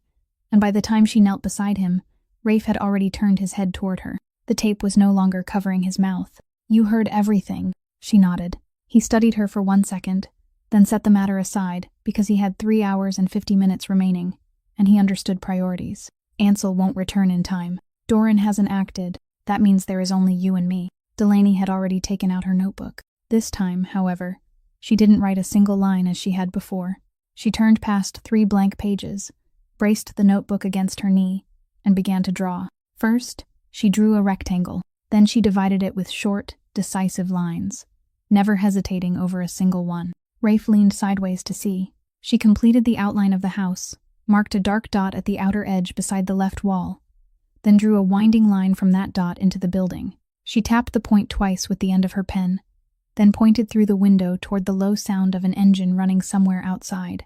and by the time she knelt beside him, Rafe had already turned his head toward her. The tape was no longer covering his mouth. "You heard everything," she nodded. He studied her for 1 second, then set the matter aside because he had 3 hours and 50 minutes remaining, and he understood priorities. Ansel won't return in time. Doran hasn't acted. That means there is only you and me. Delaney had already taken out her notebook. This time, however, she didn't write a single line as she had before. She turned past 3 blank pages, braced the notebook against her knee, and began to draw. First, she drew a rectangle. Then she divided it with short, decisive lines, never hesitating over a single one. Rafe leaned sideways to see. She completed the outline of the house, marked a dark dot at the outer edge beside the left wall, then drew a winding line from that dot into the building. She tapped the point twice with the end of her pen, then pointed through the window toward the low sound of an engine running somewhere outside.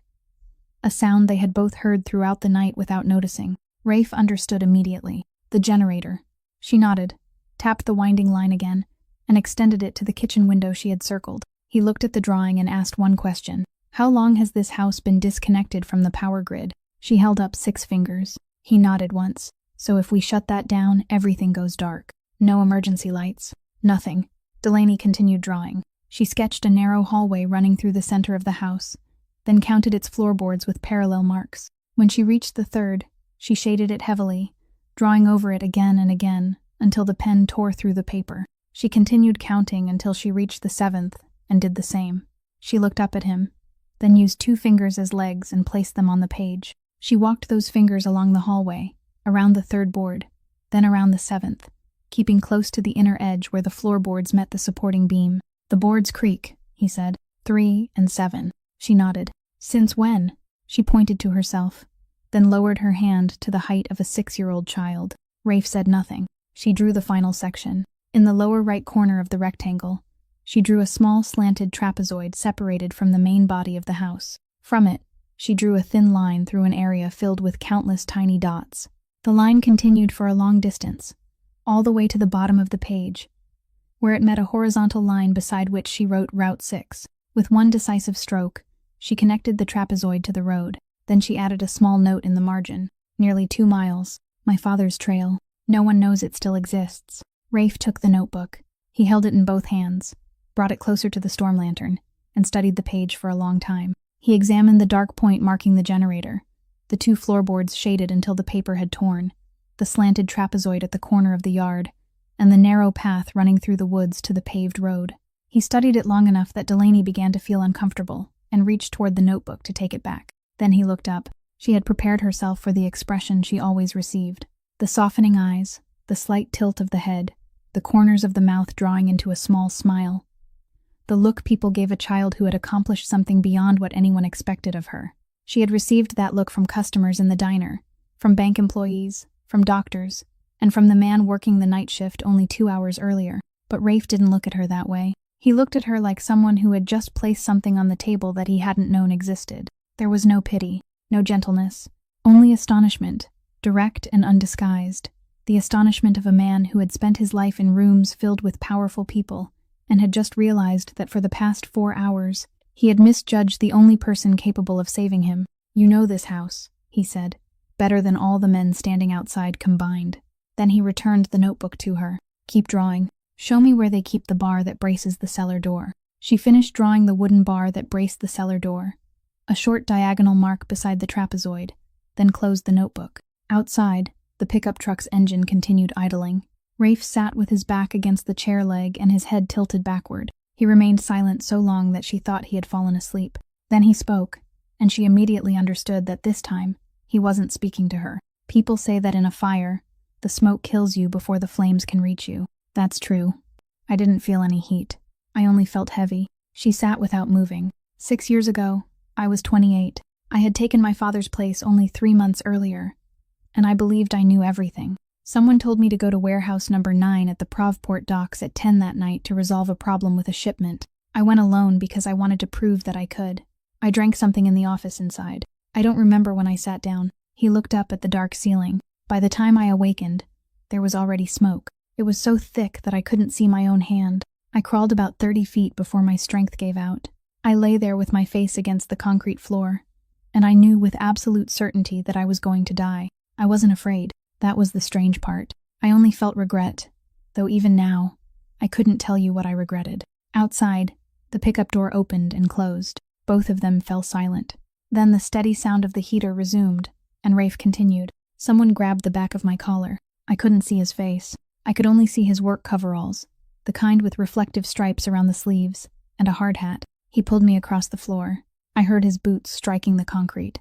A sound they had both heard throughout the night without noticing. Rafe understood immediately. The generator. She nodded, tapped the winding line again, and extended it to the kitchen window she had circled. He looked at the drawing and asked one question. "How long has this house been disconnected from the power grid?" She held up 6 fingers. He nodded once. "So if we shut that down, everything goes dark. No emergency lights. Nothing." Delaney continued drawing. She sketched a narrow hallway running through the center of the house, then counted its floorboards with parallel marks. When she reached the 3rd, she shaded it heavily, drawing over it again and again until the pen tore through the paper. She continued counting until she reached the 7th and did the same. She looked up at him, then used 2 fingers as legs and placed them on the page. She walked those fingers along the hallway, around the 3rd board, then around the 7th, keeping close to the inner edge where the floorboards met the supporting beam. "The boards creak," he said. 3 and 7. She nodded. "Since when?" She pointed to herself, then lowered her hand to the height of a 6-year-old child. Rafe said nothing. She drew the final section. In the lower right corner of the rectangle, she drew a small slanted trapezoid separated from the main body of the house. From it, she drew a thin line through an area filled with countless tiny dots. The line continued for a long distance, all the way to the bottom of the page, where it met a horizontal line beside which she wrote Route 6. With one decisive stroke, she connected the trapezoid to the road. Then she added a small note in the margin. "Nearly 2 miles. My father's trail. No one knows it still exists." Rafe took the notebook. He held it in both hands, brought it closer to the storm lantern, and studied the page for a long time. He examined the dark point marking the generator, the 2 floorboards shaded until the paper had torn, the slanted trapezoid at the corner of the yard, and the narrow path running through the woods to the paved road. He studied it long enough that Delaney began to feel uncomfortable and reached toward the notebook to take it back. Then he looked up. She had prepared herself for the expression she always received. The softening eyes, the slight tilt of the head, the corners of the mouth drawing into a small smile. The look people gave a child who had accomplished something beyond what anyone expected of her. She had received that look from customers in the diner, from bank employees, from doctors, and from the man working the night shift only 2 hours earlier. But Rafe didn't look at her that way. He looked at her like someone who had just placed something on the table that he hadn't known existed. There was no pity, no gentleness, only astonishment, direct and undisguised. The astonishment of a man who had spent his life in rooms filled with powerful people and had just realized that for the past 4 hours he had misjudged the only person capable of saving him. "You know this house," he said, "better than all the men standing outside combined." Then he returned the notebook to her. "Keep drawing. Show me where they keep the bar that braces the cellar door." She finished drawing the wooden bar that braced the cellar door, a short diagonal mark beside the trapezoid, then closed the notebook. Outside, the pickup truck's engine continued idling. Rafe sat with his back against the chair leg and his head tilted backward. He remained silent so long that she thought he had fallen asleep. Then he spoke, and she immediately understood that this time he wasn't speaking to her. "People say that in a fire, the smoke kills you before the flames can reach you. That's true. I didn't feel any heat. I only felt heavy." She sat without moving. 6 years ago, I was 28. I had taken my father's place only 3 months earlier, and I believed I knew everything. Someone told me to go to warehouse number 9 at the Provport docks at 10 that night to resolve a problem with a shipment. I went alone because I wanted to prove that I could. I drank something in the office inside. I don't remember when I sat down. He looked up at the dark ceiling. By the time I awakened, there was already smoke. It was so thick that I couldn't see my own hand. I crawled about 30 feet before my strength gave out. I lay there with my face against the concrete floor, and I knew with absolute certainty that I was going to die. I wasn't afraid. That was the strange part. I only felt regret, though even now, I couldn't tell you what I regretted. Outside, the pickup door opened and closed. Both of them fell silent. Then the steady sound of the heater resumed, and Rafe continued. Someone grabbed the back of my collar. I couldn't see his face. I could only see his work coveralls, the kind with reflective stripes around the sleeves, and a hard hat. He pulled me across the floor. I heard his boots striking the concrete,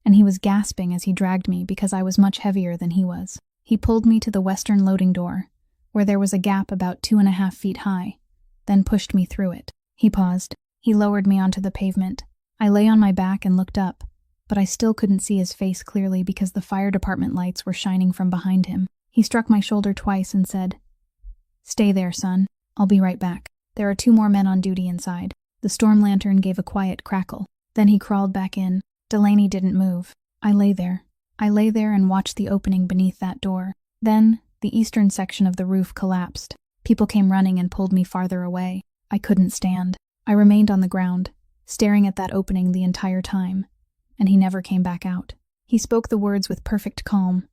and he was gasping as he dragged me because I was much heavier than he was. He pulled me to the western loading door, where there was a gap about 2.5 feet high, then pushed me through it. He paused. He lowered me onto the pavement. I lay on my back and looked up, but I still couldn't see his face clearly because the fire department lights were shining from behind him. He struck my shoulder twice and said, "Stay there, son. I'll be right back. There are 2 more men on duty inside." The storm lantern gave a quiet crackle. Then he crawled back in. Delaney didn't move. I lay there and watched the opening beneath that door. Then, the eastern section of the roof collapsed. People came running and pulled me farther away. I couldn't stand. I remained on the ground, staring at that opening the entire time, and he never came back out. He spoke the words with perfect calm,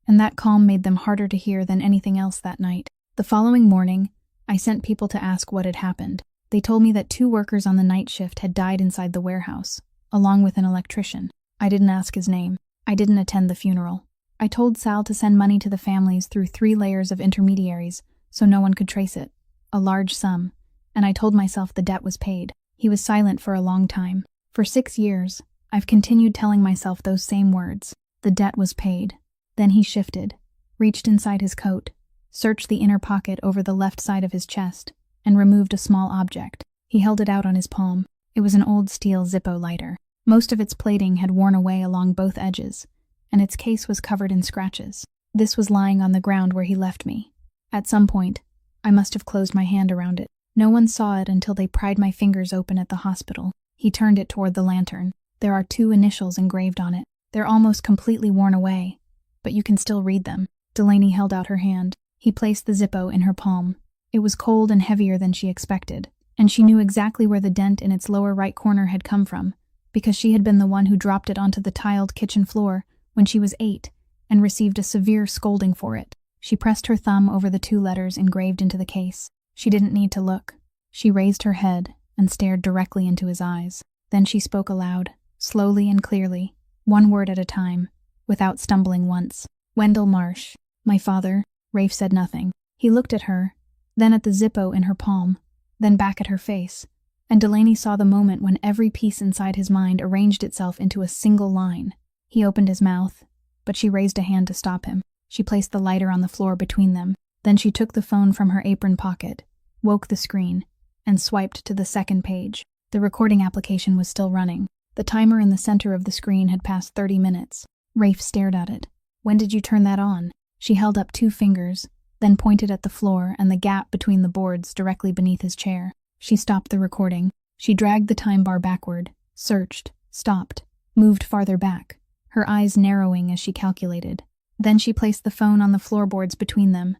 and that calm made them harder to hear than anything else that night. The following morning, I sent people to ask what had happened. They told me that 2 workers on the night shift had died inside the warehouse, along with an electrician. I didn't ask his name. I didn't attend the funeral. I told Sal to send money to the families through 3 layers of intermediaries so no one could trace it, a large sum, and I told myself the debt was paid. He was silent for a long time. For 6 years, I've continued telling myself those same words. The debt was paid. Then he shifted, reached inside his coat, searched the inner pocket over the left side of his chest, and removed a small object. He held it out on his palm. It was an old steel Zippo lighter. Most of its plating had worn away along both edges, and its case was covered in scratches. This was lying on the ground where he left me. At some point, I must have closed my hand around it. No one saw it until they pried my fingers open at the hospital. He turned it toward the lantern. There are 2 initials engraved on it. They're almost completely worn away, but you can still read them. Delaney held out her hand. He placed the Zippo in her palm. It was cold and heavier than she expected, and she knew exactly where the dent in its lower right corner had come from, because she had been the one who dropped it onto the tiled kitchen floor when she was 8 and received a severe scolding for it. She pressed her thumb over the 2 letters engraved into the case. She didn't need to look. She raised her head and stared directly into his eyes. Then she spoke aloud, slowly and clearly, 1 word at a time, without stumbling once. "Wendell Marsh." "My father." Rafe said nothing. He looked at her, then at the Zippo in her palm, then back at her face, and Delaney saw the moment when every piece inside his mind arranged itself into a single line. He opened his mouth, but she raised a hand to stop him. She placed the lighter on the floor between them. Then she took the phone from her apron pocket, woke the screen, and swiped to the 2nd page. The recording application was still running. The timer in the center of the screen had passed 30 minutes. Rafe stared at it. "When did you turn that on?" She held up 2 fingers, then pointed at the floor and the gap between the boards directly beneath his chair. She stopped the recording. She dragged the time bar backward, searched, stopped, moved farther back, her eyes narrowing as she calculated. Then she placed the phone on the floorboards between them,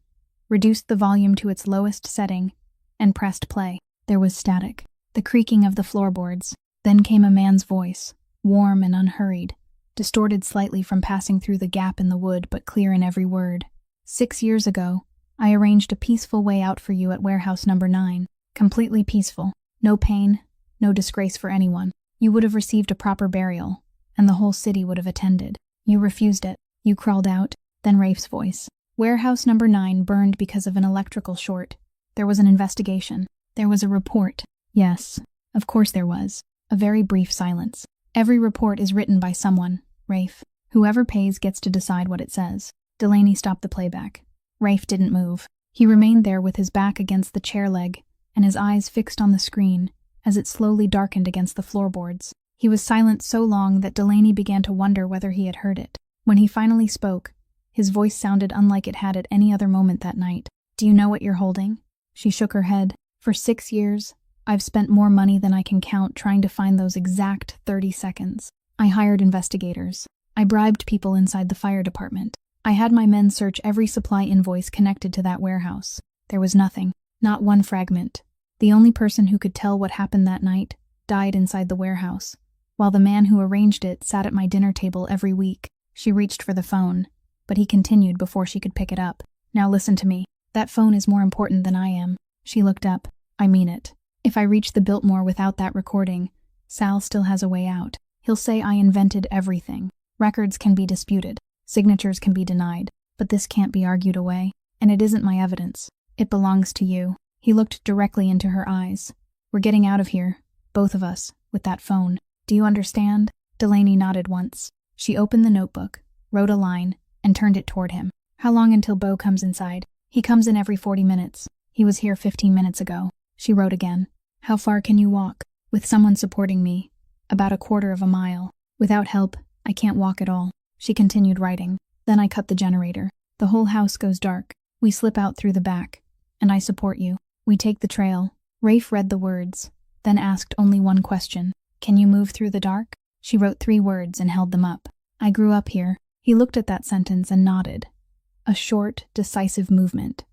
reduced the volume to its lowest setting, and pressed play. There was static, the creaking of the floorboards. Then came a man's voice, warm and unhurried, distorted slightly from passing through the gap in the wood but clear in every word. "6 years ago, I arranged a peaceful way out for you at warehouse number 9. Completely peaceful. No pain, no disgrace for anyone. You would have received a proper burial, and the whole city would have attended. You refused it. You crawled out." Then Rafe's voice. "Warehouse number 9 burned because of an electrical short. There was an investigation. There was a report." "Yes, of course there was." A very brief silence. "Every report is written by someone, Rafe. Whoever pays gets to decide what it says." Delaney stopped the playback. Rafe didn't move. He remained there with his back against the chair leg and his eyes fixed on the screen as it slowly darkened against the floorboards. He was silent so long that Delaney began to wonder whether he had heard it. When he finally spoke, his voice sounded unlike it had at any other moment that night. "Do you know what you're holding?" She shook her head. "For 6 years, I've spent more money than I can count trying to find those exact 30 seconds. I hired investigators. I bribed people inside the fire department. I had my men search every supply invoice connected to that warehouse. There was nothing, not one fragment. The only person who could tell what happened that night died inside the warehouse, while the man who arranged it sat at my dinner table every week." She reached for the phone, but he continued before she could pick it up. Now listen to me. That phone is more important than I am. She looked up. I mean it. If I reach the Biltmore without that recording, Sal still has a way out. He'll say I invented everything. Records can be disputed. Signatures can be denied. But this can't be argued away. And it isn't my evidence. It belongs to you. He looked directly into her eyes. We're getting out of here, both of us, with that phone. Do you understand? Delaney nodded once. She opened the notebook, wrote a line, and turned it toward him. How long until Beau comes inside? He comes in every 40 minutes. He was here 15 minutes ago. She wrote again. How far can you walk? With someone supporting me. About a quarter of a mile. Without help, I can't walk at all. She continued writing. Then I cut the generator. The whole house goes dark. We slip out through the back. And I support you. We take the trail. Rafe read the words, then asked only one question. Can you move through the dark? She wrote 3 words and held them up. I grew up here. He looked at that sentence and nodded. A short, decisive movement.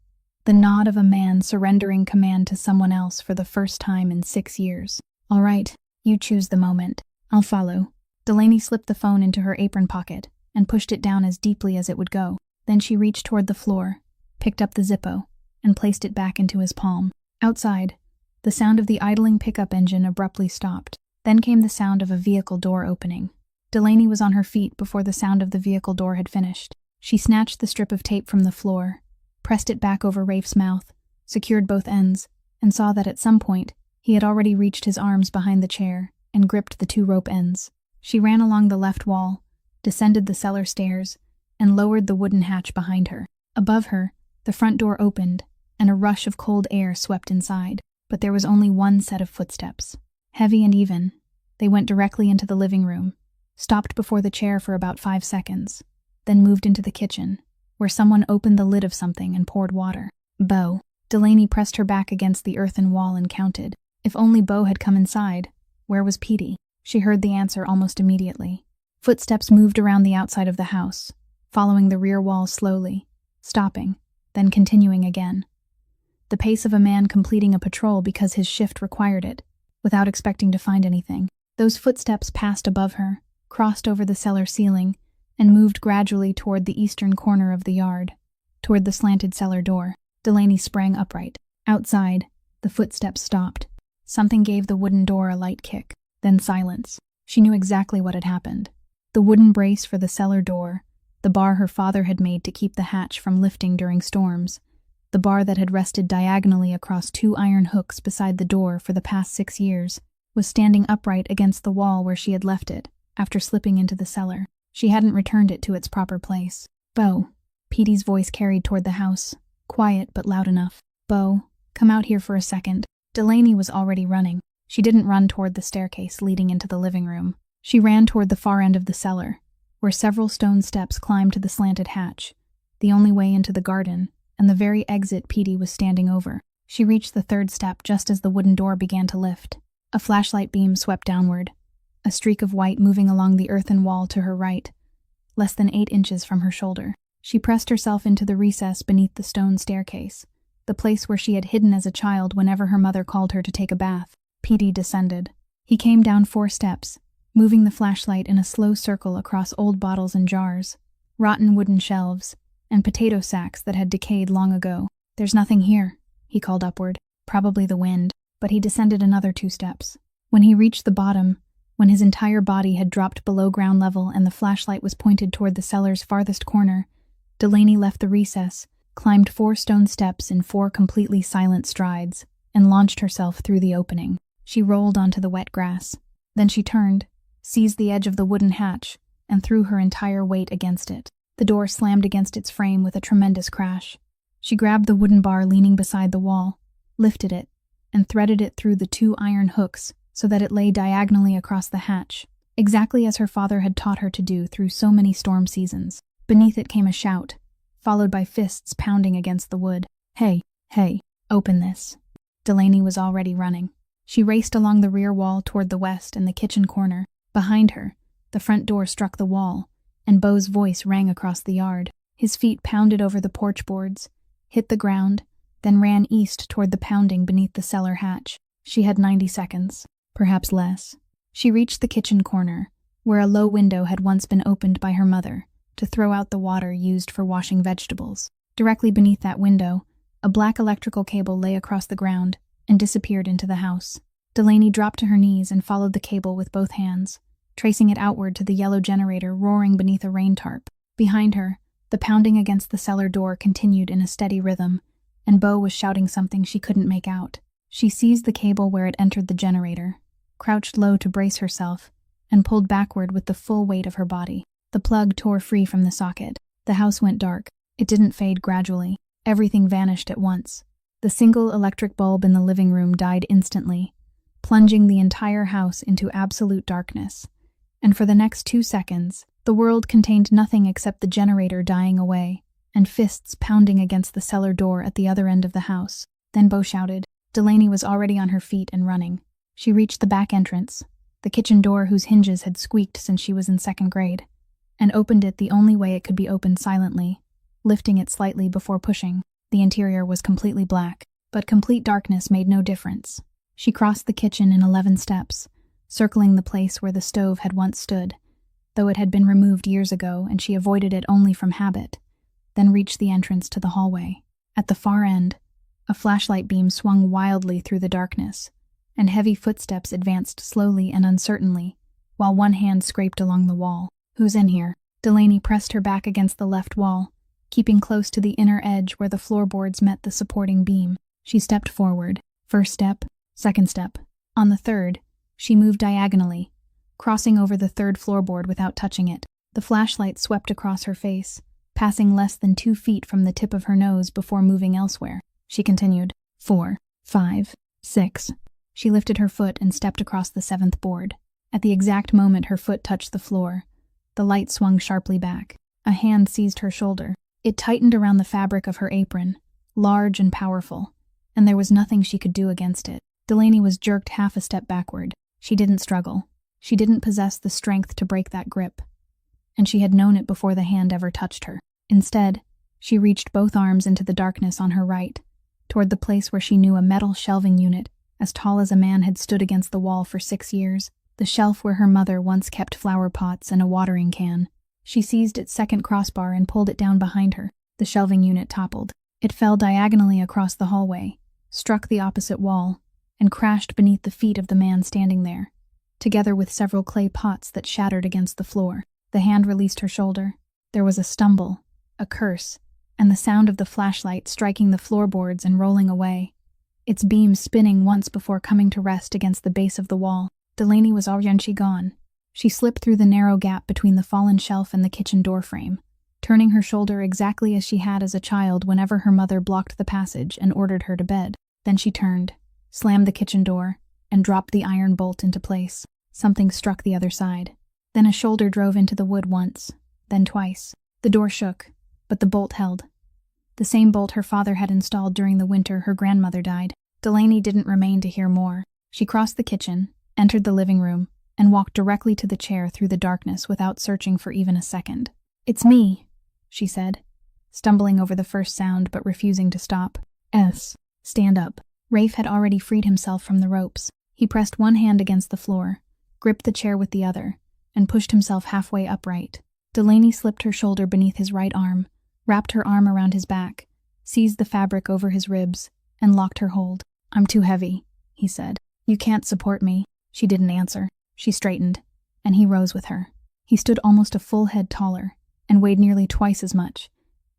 The nod of a man surrendering command to someone else for the first time in 6 years. All right, you choose the moment. I'll follow. Delaney slipped the phone into her apron pocket and pushed it down as deeply as it would go. Then she reached toward the floor, picked up the Zippo, and placed it back into his palm. Outside, the sound of the idling pickup engine abruptly stopped. Then came the sound of a vehicle door opening. Delaney was on her feet before the sound of the vehicle door had finished. She snatched the strip of tape from the floor, pressed it back over Rafe's mouth, secured both ends, and saw that at some point he had already reached his arms behind the chair and gripped the 2 rope ends. She ran along the left wall, descended the cellar stairs, and lowered the wooden hatch behind her. Above her, the front door opened, and a rush of cold air swept inside. But there was only one set of footsteps. Heavy and even, they went directly into the living room, stopped before the chair for about 5 seconds, then moved into the kitchen, where someone opened the lid of something and poured water. Beau. Delaney pressed her back against the earthen wall and counted. If only Beau had come inside. Where was Petey? She heard the answer almost immediately. Footsteps moved around the outside of the house, following the rear wall slowly, stopping, then continuing again. The pace of a man completing a patrol because his shift required it, without expecting to find anything. Those footsteps passed above her, crossed over the cellar ceiling, and moved gradually toward the eastern corner of the yard, toward the slanted cellar door. Delaney sprang upright. Outside, the footsteps stopped. Something gave the wooden door a light kick, then silence. She knew exactly what had happened. The wooden brace for the cellar door, the bar her father had made to keep the hatch from lifting during storms, the bar that had rested diagonally across 2 iron hooks beside the door for the past 6 years, was standing upright against the wall where she had left it, after slipping into the cellar. She hadn't returned it to its proper place. Beau. Petey's voice carried toward the house, quiet but loud enough. Beau, come out here for a second. Delaney was already running. She didn't run toward the staircase leading into the living room. She ran toward the far end of the cellar, where several stone steps climbed to the slanted hatch, the only way into the garden, and the very exit Petey was standing over. She reached the 3rd step just as the wooden door began to lift. A flashlight beam swept downward, a streak of white moving along the earthen wall to her right, less than 8 inches from her shoulder. She pressed herself into the recess beneath the stone staircase, the place where she had hidden as a child whenever her mother called her to take a bath. Petey descended. He came down 4 steps, moving the flashlight in a slow circle across old bottles and jars, rotten wooden shelves, and potato sacks that had decayed long ago. There's nothing here, he called upward. Probably the wind. But he descended another 2 steps. When he reached the bottom, when his entire body had dropped below ground level and the flashlight was pointed toward the cellar's farthest corner, Delaney left the recess, climbed 4 stone steps in 4 completely silent strides, and launched herself through the opening. She rolled onto the wet grass. Then she turned, seized the edge of the wooden hatch, and threw her entire weight against it. The door slammed against its frame with a tremendous crash. She grabbed the wooden bar leaning beside the wall, lifted it, and threaded it through the 2 iron hooks so that it lay diagonally across the hatch, exactly as her father had taught her to do through so many storm seasons. Beneath it came a shout, followed by fists pounding against the wood. Hey, open this. Delaney was already running. She raced along the rear wall toward the west and the kitchen corner. Behind her, the front door struck the wall, and Beau's voice rang across the yard. His feet pounded over the porch boards, hit the ground, then ran east toward the pounding beneath the cellar hatch. She had 90 seconds, perhaps less. She reached the kitchen corner, where a low window had once been opened by her mother, to throw out the water used for washing vegetables. Directly beneath that window, a black electrical cable lay across the ground and disappeared into the house. Delaney dropped to her knees and followed the cable with both hands, tracing it outward to the yellow generator roaring beneath a rain tarp. Behind her, the pounding against the cellar door continued in a steady rhythm, and Bo was shouting something she couldn't make out. She seized the cable where it entered the generator, crouched low to brace herself, and pulled backward with the full weight of her body. The plug tore free from the socket. The house went dark. It didn't fade gradually. Everything vanished at once. The single electric bulb in the living room died instantly, plunging the entire house into absolute darkness. And for the next 2 seconds, the world contained nothing except the generator dying away and fists pounding against the cellar door at the other end of the house. Then Bo shouted. Delaney was already on her feet and running. She reached the back entrance, the kitchen door whose hinges had squeaked since she was in 2nd grade, and opened it the only way it could be opened silently, lifting it slightly before pushing. The interior was completely black, but complete darkness made no difference. She crossed the kitchen in 11 steps, circling the place where the stove had once stood, though it had been removed years ago and she avoided it only from habit, then reached the entrance to the hallway. At the far end, a flashlight beam swung wildly through the darkness, and heavy footsteps advanced slowly and uncertainly, while one hand scraped along the wall. Who's in here? Delaney pressed her back against the left wall, keeping close to the inner edge where the floorboards met the supporting beam. She stepped forward. First step, second step. On the third, she moved diagonally, crossing over the third floorboard without touching it. The flashlight swept across her face, passing less than 2 feet from the tip of her nose before moving elsewhere. She continued. 4, 5, 6. She lifted her foot and stepped across the 7th board. At the exact moment her foot touched the floor, the light swung sharply back. A hand seized her shoulder. It tightened around the fabric of her apron, large and powerful, and there was nothing she could do against it. Delaney was jerked half a step backward. She didn't struggle. She didn't possess the strength to break that grip, and she had known it before the hand ever touched her. Instead, she reached both arms into the darkness on her right, toward the place where she knew a metal shelving unit as tall as a man had stood against the wall for 6 years, the shelf where her mother once kept flower pots and a watering can. She seized its second crossbar and pulled it down behind her. The shelving unit toppled. It fell diagonally across the hallway, struck the opposite wall, and crashed beneath the feet of the man standing there, together with several clay pots that shattered against the floor. The hand released her shoulder. There was a stumble, a curse, and the sound of the flashlight striking the floorboards and rolling away, its beam spinning once before coming to rest against the base of the wall. Delaney was already gone. She slipped through the narrow gap between the fallen shelf and the kitchen door frame, turning her shoulder exactly as she had as a child whenever her mother blocked the passage and ordered her to bed. Then she turned, slammed the kitchen door, and dropped the iron bolt into place. Something struck the other side. Then a shoulder drove into the wood once, then twice. The door shook, but the bolt held. The same bolt her father had installed during the winter her grandmother died. Delaney didn't remain to hear more. She crossed the kitchen, entered the living room, and walked directly to the chair through the darkness without searching for even a second. "It's me," she said, stumbling over the first sound but refusing to stop. Stand up." Rafe had already freed himself from the ropes. He pressed one hand against the floor, gripped the chair with the other, and pushed himself halfway upright. Delaney slipped her shoulder beneath his right arm, wrapped her arm around his back, seized the fabric over his ribs, and locked her hold. "I'm too heavy," he said. "You can't support me." She didn't answer. She straightened, and he rose with her. He stood almost a full head taller, and weighed nearly twice as much,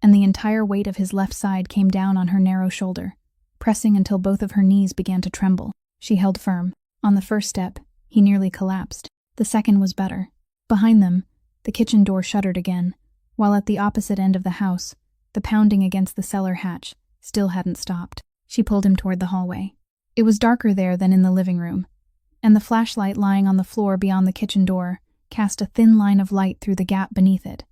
and the entire weight of his left side came down on her narrow shoulder, pressing until both of her knees began to tremble. She held firm. On the first step, he nearly collapsed. The second was better. Behind them, the kitchen door shuddered again, while at the opposite end of the house, the pounding against the cellar hatch still hadn't stopped. She pulled him toward the hallway. It was darker there than in the living room, and the flashlight lying on the floor beyond the kitchen door cast a thin line of light through the gap beneath it,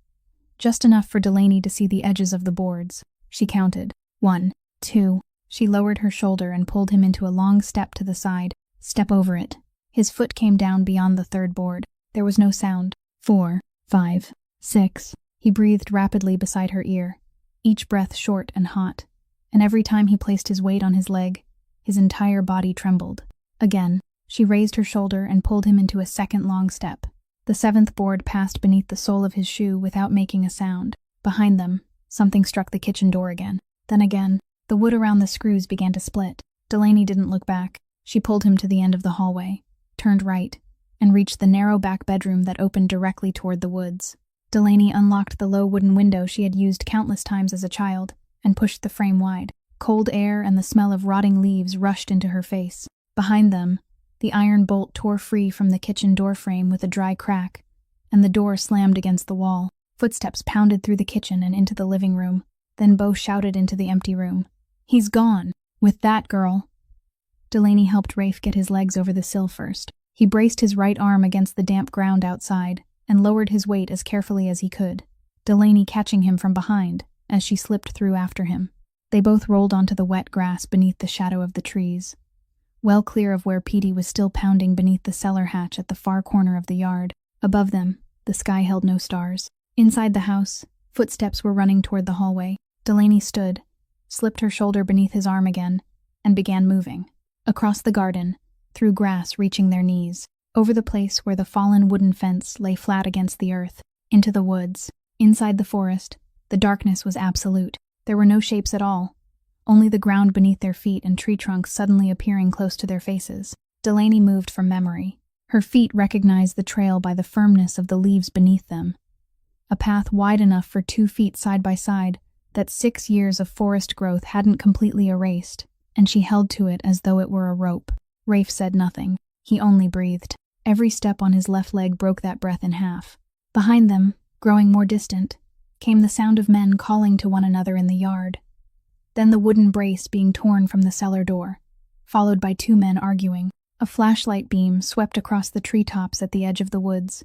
just enough for Delaney to see the edges of the boards. She counted. 1, 2. She lowered her shoulder and pulled him into a long step to the side. "Step over it." His foot came down beyond the third board. There was no sound. 4, 5, 6. He breathed rapidly beside her ear, each breath short and hot, and every time he placed his weight on his leg, his entire body trembled. Again, she raised her shoulder and pulled him into a second long step. The seventh board passed beneath the sole of his shoe without making a sound. Behind them, something struck the kitchen door again. Then again, the wood around the screws began to split. Delaney didn't look back. She pulled him to the end of the hallway, turned right, and reached the narrow back bedroom that opened directly toward the woods. Delaney unlocked the low wooden window she had used countless times as a child and pushed the frame wide. Cold air and the smell of rotting leaves rushed into her face. Behind them, the iron bolt tore free from the kitchen door frame with a dry crack, and the door slammed against the wall. Footsteps pounded through the kitchen and into the living room. Then Beau shouted into the empty room. "He's gone! With that girl!" Delaney helped Rafe get his legs over the sill first. He braced his right arm against the damp ground outside and lowered his weight as carefully as he could, Delaney catching him from behind as she slipped through after him. They both rolled onto the wet grass beneath the shadow of the trees, well clear of where Petey was still pounding beneath the cellar hatch at the far corner of the yard. Above them, the sky held no stars. Inside the house, footsteps were running toward the hallway. Delaney stood, slipped her shoulder beneath his arm again, and began moving. Across the garden, through grass reaching their knees, over the place where the fallen wooden fence lay flat against the earth, into the woods. Inside the forest, the darkness was absolute. There were no shapes at all, only the ground beneath their feet and tree trunks suddenly appearing close to their faces. Delaney moved from memory. Her feet recognized the trail by the firmness of the leaves beneath them. A path wide enough for 2 feet side by side that 6 years of forest growth hadn't completely erased, and she held to it as though it were a rope. Rafe said nothing. He only breathed. Every step on his left leg broke that breath in half. Behind them, growing more distant, came the sound of men calling to one another in the yard. Then the wooden brace being torn from the cellar door, followed by 2 men arguing. A flashlight beam swept across the treetops at the edge of the woods,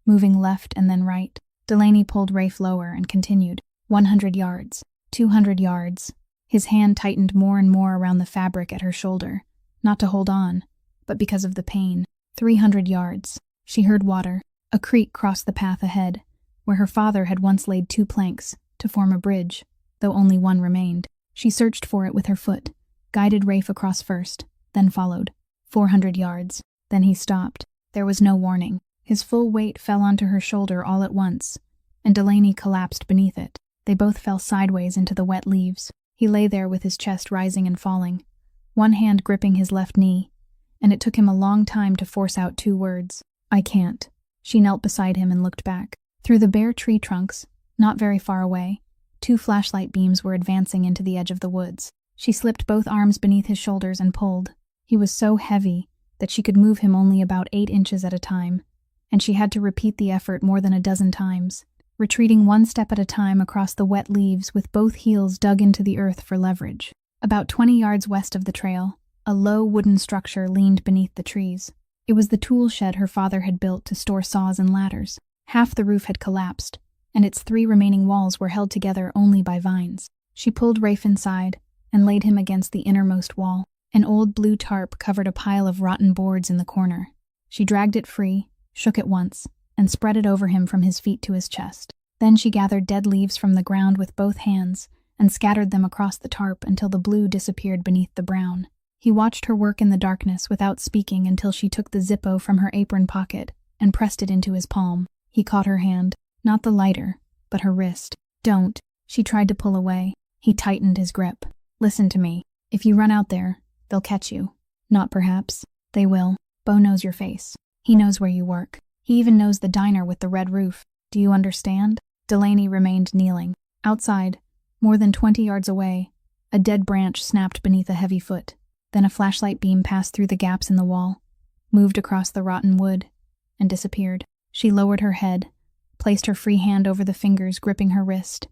moving left and then right. Delaney pulled Rafe lower and continued. 100 yards. 200 yards. His hand tightened more and more around the fabric at her shoulder, not to hold on, but because of the pain. 300 yards. She heard water. A creek crossed the path ahead, where her father had once laid 2 planks to form a bridge, though only one remained. She searched for it with her foot, guided Rafe across first, then followed. 400 yards. Then he stopped. There was no warning. His full weight fell onto her shoulder all at once, and Delaney collapsed beneath it. They both fell sideways into the wet leaves. He lay there with his chest rising and falling, one hand gripping his left knee, and it took him a long time to force out 2 words. "I can't." She knelt beside him and looked back. Through the bare tree trunks, not very far away, 2 flashlight beams were advancing into the edge of the woods. She slipped both arms beneath his shoulders and pulled. He was so heavy that she could move him only about 8 inches at a time, and she had to repeat the effort more than a dozen times, retreating 1 step at a time across the wet leaves with both heels dug into the earth for leverage. About 20 yards west of the trail, a low wooden structure leaned beneath the trees. It was the tool shed her father had built to store saws and ladders. Half the roof had collapsed, and its 3 remaining walls were held together only by vines. She pulled Rafe inside and laid him against the innermost wall. An old blue tarp covered a pile of rotten boards in the corner. She dragged it free, shook it once, and spread it over him from his feet to his chest. Then she gathered dead leaves from the ground with both hands and scattered them across the tarp until the blue disappeared beneath the brown. He watched her work in the darkness without speaking until she took the Zippo from her apron pocket and pressed it into his palm. He caught her hand, not the lighter, but her wrist. "Don't." She tried to pull away. He tightened his grip. "Listen to me. If you run out there, they'll catch you." "Not perhaps. They will. Beau knows your face. He knows where you work. He even knows the diner with the red roof. Do you understand?" Delaney remained kneeling. Outside, more than 20 yards away, a dead branch snapped beneath a heavy foot. Then a flashlight beam passed through the gaps in the wall, moved across the rotten wood, and disappeared. She lowered her head, placed her free hand over the fingers gripping her wrist,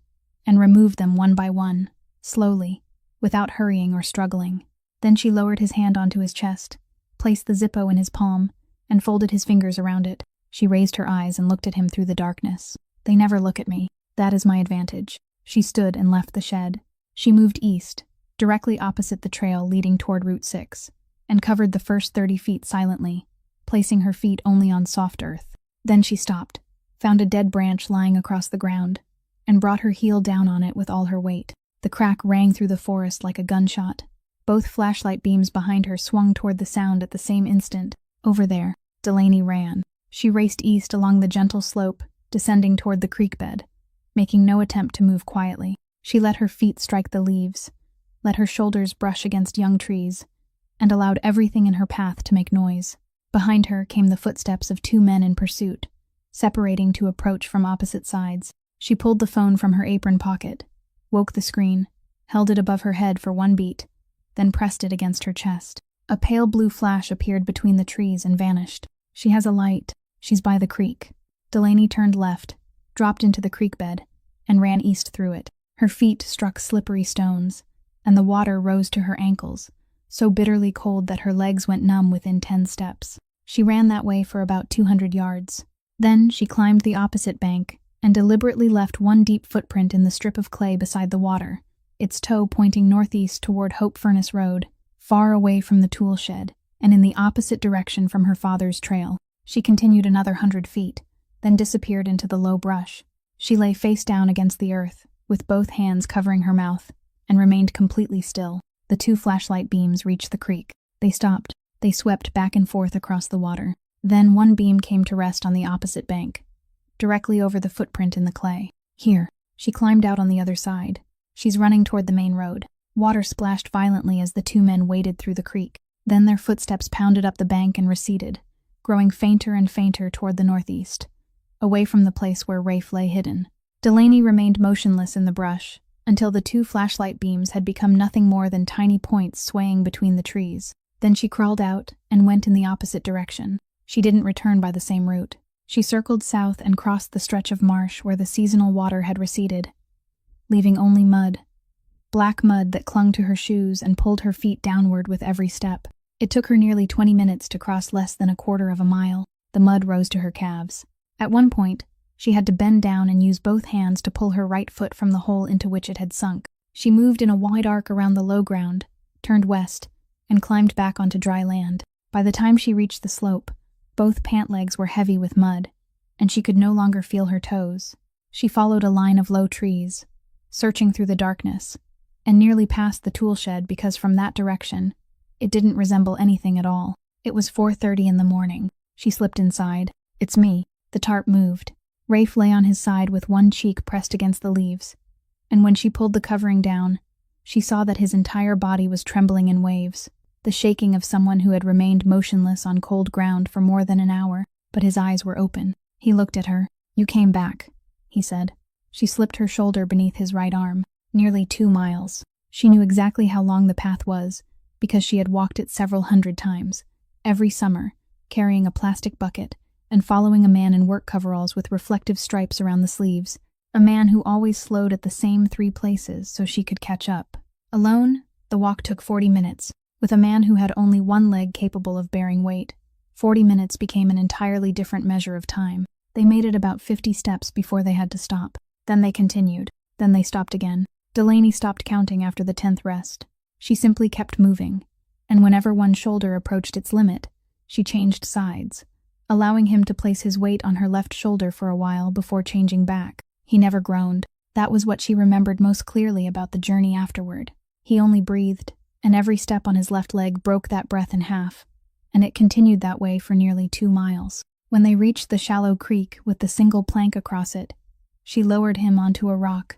and removed them one by one, slowly, without hurrying or struggling. Then she lowered his hand onto his chest, placed the Zippo in his palm, and folded his fingers around it. She raised her eyes and looked at him through the darkness. "They never look at me. That is my advantage." She stood and left the shed. She moved east, directly opposite the trail leading toward Route 6, and covered the first 30 feet silently, placing her feet only on soft earth. Then she stopped, found a dead branch lying across the ground, and brought her heel down on it with all her weight. The crack rang through the forest like a gunshot. Both flashlight beams behind her swung toward the sound at the same instant. Over there, Delaney ran. She raced east along the gentle slope, descending toward the creek bed, making no attempt to move quietly. She let her feet strike the leaves, let her shoulders brush against young trees, and allowed everything in her path to make noise. Behind her came the footsteps of two men in pursuit, separating to approach from opposite sides. She pulled the phone from her apron pocket, woke the screen, held it above her head for one beat, then pressed it against her chest. A pale blue flash appeared between the trees and vanished. She has a light. She's by the creek. Delaney turned left, dropped into the creek bed, and ran east through it. Her feet struck slippery stones, and the water rose to her ankles, so bitterly cold that her legs went numb within 10 steps. She ran that way for about 200 yards. Then she climbed the opposite bank and deliberately left one deep footprint in the strip of clay beside the water, its toe pointing northeast toward Hope Furnace Road, far away from the tool shed, and in the opposite direction from her father's trail. She continued another 100 feet, then disappeared into the low brush. She lay face down against the earth, with both hands covering her mouth, and remained completely still. The 2 flashlight beams reached the creek. They stopped. They swept back and forth across the water. Then one beam came to rest on the opposite bank, directly over the footprint in the clay. Here. She climbed out on the other side. She's running toward the main road. Water splashed violently as the 2 men waded through the creek. Then their footsteps pounded up the bank and receded, growing fainter and fainter toward the northeast, away from the place where Rafe lay hidden. Delaney remained motionless in the brush until the 2 flashlight beams had become nothing more than tiny points swaying between the trees. Then she crawled out and went in the opposite direction. She didn't return by the same route. She circled south and crossed the stretch of marsh where the seasonal water had receded, leaving only mud, black mud that clung to her shoes and pulled her feet downward with every step. It took her nearly 20 minutes to cross less than a quarter of a mile. The mud rose to her calves. At one point, she had to bend down and use both hands to pull her right foot from the hole into which it had sunk. She moved in a wide arc around the low ground, turned west, and climbed back onto dry land. By the time she reached the slope, both pant legs were heavy with mud, and she could no longer feel her toes. She followed a line of low trees, searching through the darkness, and nearly passed the tool shed because from that direction, it didn't resemble anything at all. It was 4:30 in the morning. She slipped inside. "It's me." The tarp moved. Rafe lay on his side with one cheek pressed against the leaves, and when she pulled the covering down, she saw that his entire body was trembling in waves, the shaking of someone who had remained motionless on cold ground for more than an hour, but his eyes were open. He looked at her. "You came back," he said. She slipped her shoulder beneath his right arm. Nearly 2 miles. She knew exactly how long the path was, because she had walked it several hundred times, every summer, carrying a plastic bucket, and following a man in work coveralls with reflective stripes around the sleeves, a man who always slowed at the same 3 places so she could catch up. Alone, the walk took 40 minutes. With a man who had only one leg capable of bearing weight, 40 minutes became an entirely different measure of time. They made it about 50 steps before they had to stop. Then they continued. Then they stopped again. Delaney stopped counting after the 10th rest. She simply kept moving, and whenever one shoulder approached its limit, she changed sides, allowing him to place his weight on her left shoulder for a while before changing back. He never groaned. That was what she remembered most clearly about the journey afterward. He only breathed, and every step on his left leg broke that breath in half, and it continued that way for nearly 2 miles. When they reached the shallow creek with the single plank across it, she lowered him onto a rock,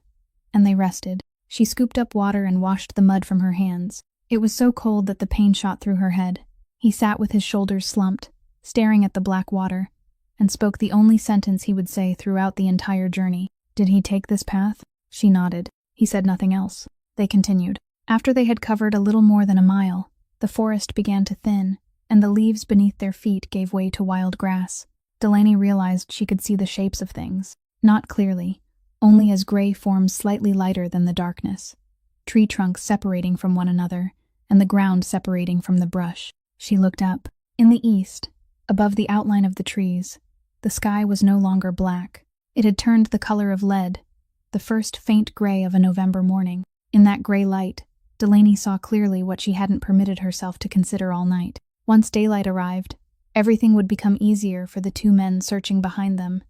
and they rested. She scooped up water and washed the mud from her hands. It was so cold that the pain shot through her head. He sat with his shoulders slumped, staring at the black water, and spoke the only sentence he would say throughout the entire journey. "Did he take this path?" She nodded. He said nothing else. They continued. After they had covered a little more than a mile, the forest began to thin, and the leaves beneath their feet gave way to wild grass. Delaney realized she could see the shapes of things, not clearly, only as gray forms slightly lighter than the darkness. Tree trunks separating from one another, and the ground separating from the brush. She looked up. In the east, above the outline of the trees, the sky was no longer black. It had turned the color of lead, the first faint gray of a November morning. In that gray light, Delaney saw clearly what she hadn't permitted herself to consider all night. Once daylight arrived, everything would become easier for the 2 men searching behind them,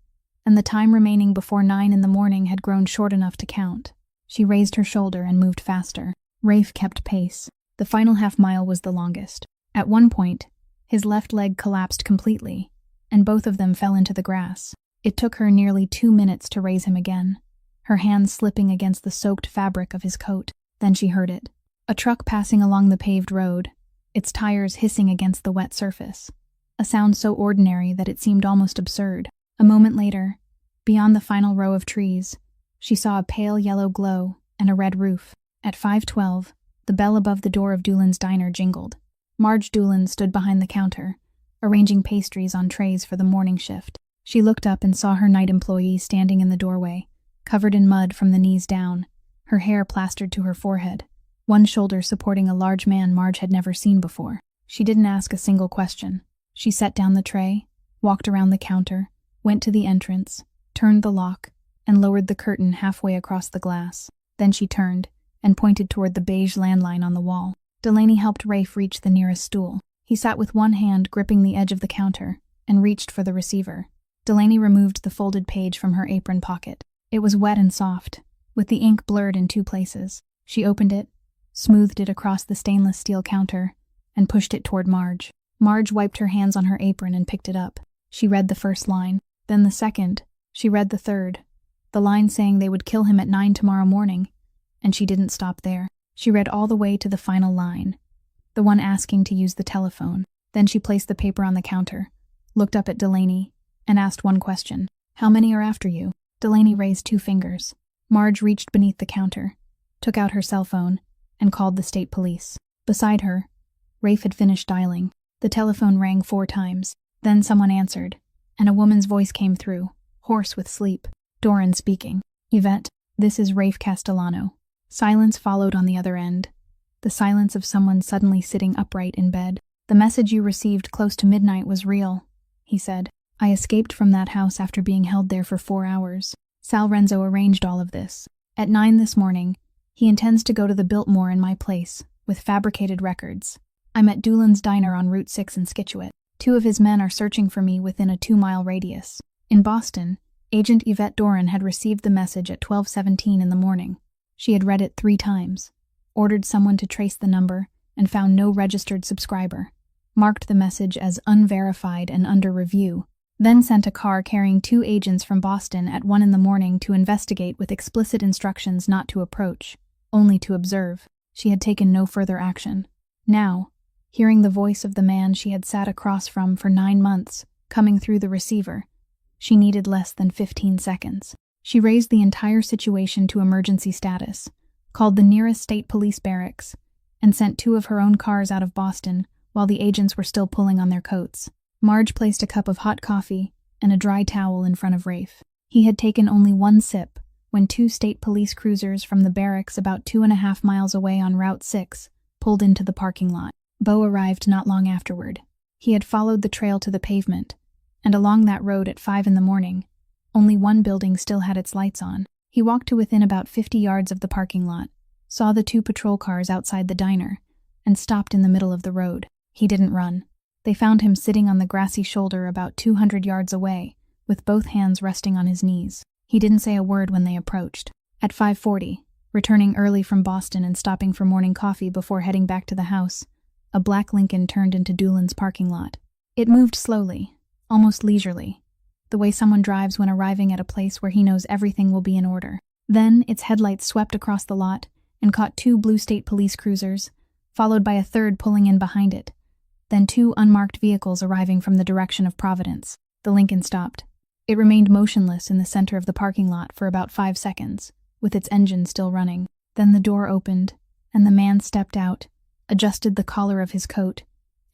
and the time remaining before 9 in the morning had grown short enough to count. She raised her shoulder and moved faster. Rafe kept pace. The final half mile was the longest. At one point, his left leg collapsed completely, and both of them fell into the grass. It took her nearly 2 minutes to raise him again, her hands slipping against the soaked fabric of his coat. Then she heard it. A truck passing along the paved road, its tires hissing against the wet surface. A sound so ordinary that it seemed almost absurd. A moment later, beyond the final row of trees, she saw a pale yellow glow and a red roof. At 5:12, the bell above the door of Doolin's diner jingled. Marge Doolin stood behind the counter, arranging pastries on trays for the morning shift. She looked up and saw her night employee standing in the doorway, covered in mud from the knees down, her hair plastered to her forehead, one shoulder supporting a large man Marge had never seen before. She didn't ask a single question. She set down the tray, walked around the counter, went to the entrance, turned the lock, and lowered the curtain halfway across the glass. Then she turned and pointed toward the beige landline on the wall. Delaney helped Rafe reach the nearest stool. He sat with one hand gripping the edge of the counter and reached for the receiver. Delaney removed the folded page from her apron pocket. It was wet and soft, with the ink blurred in 2 places. She opened it, smoothed it across the stainless steel counter, and pushed it toward Marge. Marge wiped her hands on her apron and picked it up. She read the first line, then the second. She read the third, the line saying they would kill him at 9 tomorrow morning, and she didn't stop there. She read all the way to the final line, the one asking to use the telephone. Then she placed the paper on the counter, looked up at Delaney, and asked one question. "How many are after you?" Delaney raised 2 fingers. Marge reached beneath the counter, took out her cell phone, and called the state police. Beside her, Rafe had finished dialing. The telephone rang 4 times. Then someone answered, and a woman's voice came through, hoarse with sleep. Doran speaking. "Yvette, this is Rafe Castellano." Silence followed on the other end, the silence of someone suddenly sitting upright in bed. "The message you received close to midnight was real," he said. "I escaped from that house after being held there for 4 hours. Sal Renzo arranged all of this. At 9 this morning, he intends to go to the Biltmore in my place, with fabricated records. I'm at Doolin's diner on Route 6 in Scituate. 2 of his men are searching for me within a 2-mile radius. In Boston, Agent Yvette Doran had received the message at 12:17 in the morning. She had read it 3 times, ordered someone to trace the number, and found no registered subscriber, marked the message as unverified and under review, then sent a car carrying 2 agents from Boston at 1 in the morning to investigate with explicit instructions not to approach, only to observe. She had taken no further action. Now, hearing the voice of the man she had sat across from for 9 months, coming through the receiver, she needed less than 15 seconds. She raised the entire situation to emergency status, called the nearest state police barracks, and sent 2 of her own cars out of Boston while the agents were still pulling on their coats. Marge placed a cup of hot coffee and a dry towel in front of Rafe. He had taken only 1 sip when 2 state police cruisers from the barracks about 2.5 miles away on Route 6 pulled into the parking lot. Bo arrived not long afterward. He had followed the trail to the pavement, and along that road at 5 in the morning, only one building still had its lights on. He walked to within about 50 yards of the parking lot, saw the 2 patrol cars outside the diner, and stopped in the middle of the road. He didn't run. They found him sitting on the grassy shoulder about 200 yards away, with both hands resting on his knees. He didn't say a word when they approached. At 5:40, returning early from Boston and stopping for morning coffee before heading back to the house, a black Lincoln turned into Doolin's parking lot. It moved slowly, almost leisurely, the way someone drives when arriving at a place where he knows everything will be in order. Then its headlights swept across the lot and caught 2 blue state police cruisers, followed by a third pulling in behind it. Then 2 unmarked vehicles arriving from the direction of Providence. The Lincoln stopped. It remained motionless in the center of the parking lot for about 5 seconds, with its engine still running. Then the door opened, and the man stepped out, adjusted the collar of his coat,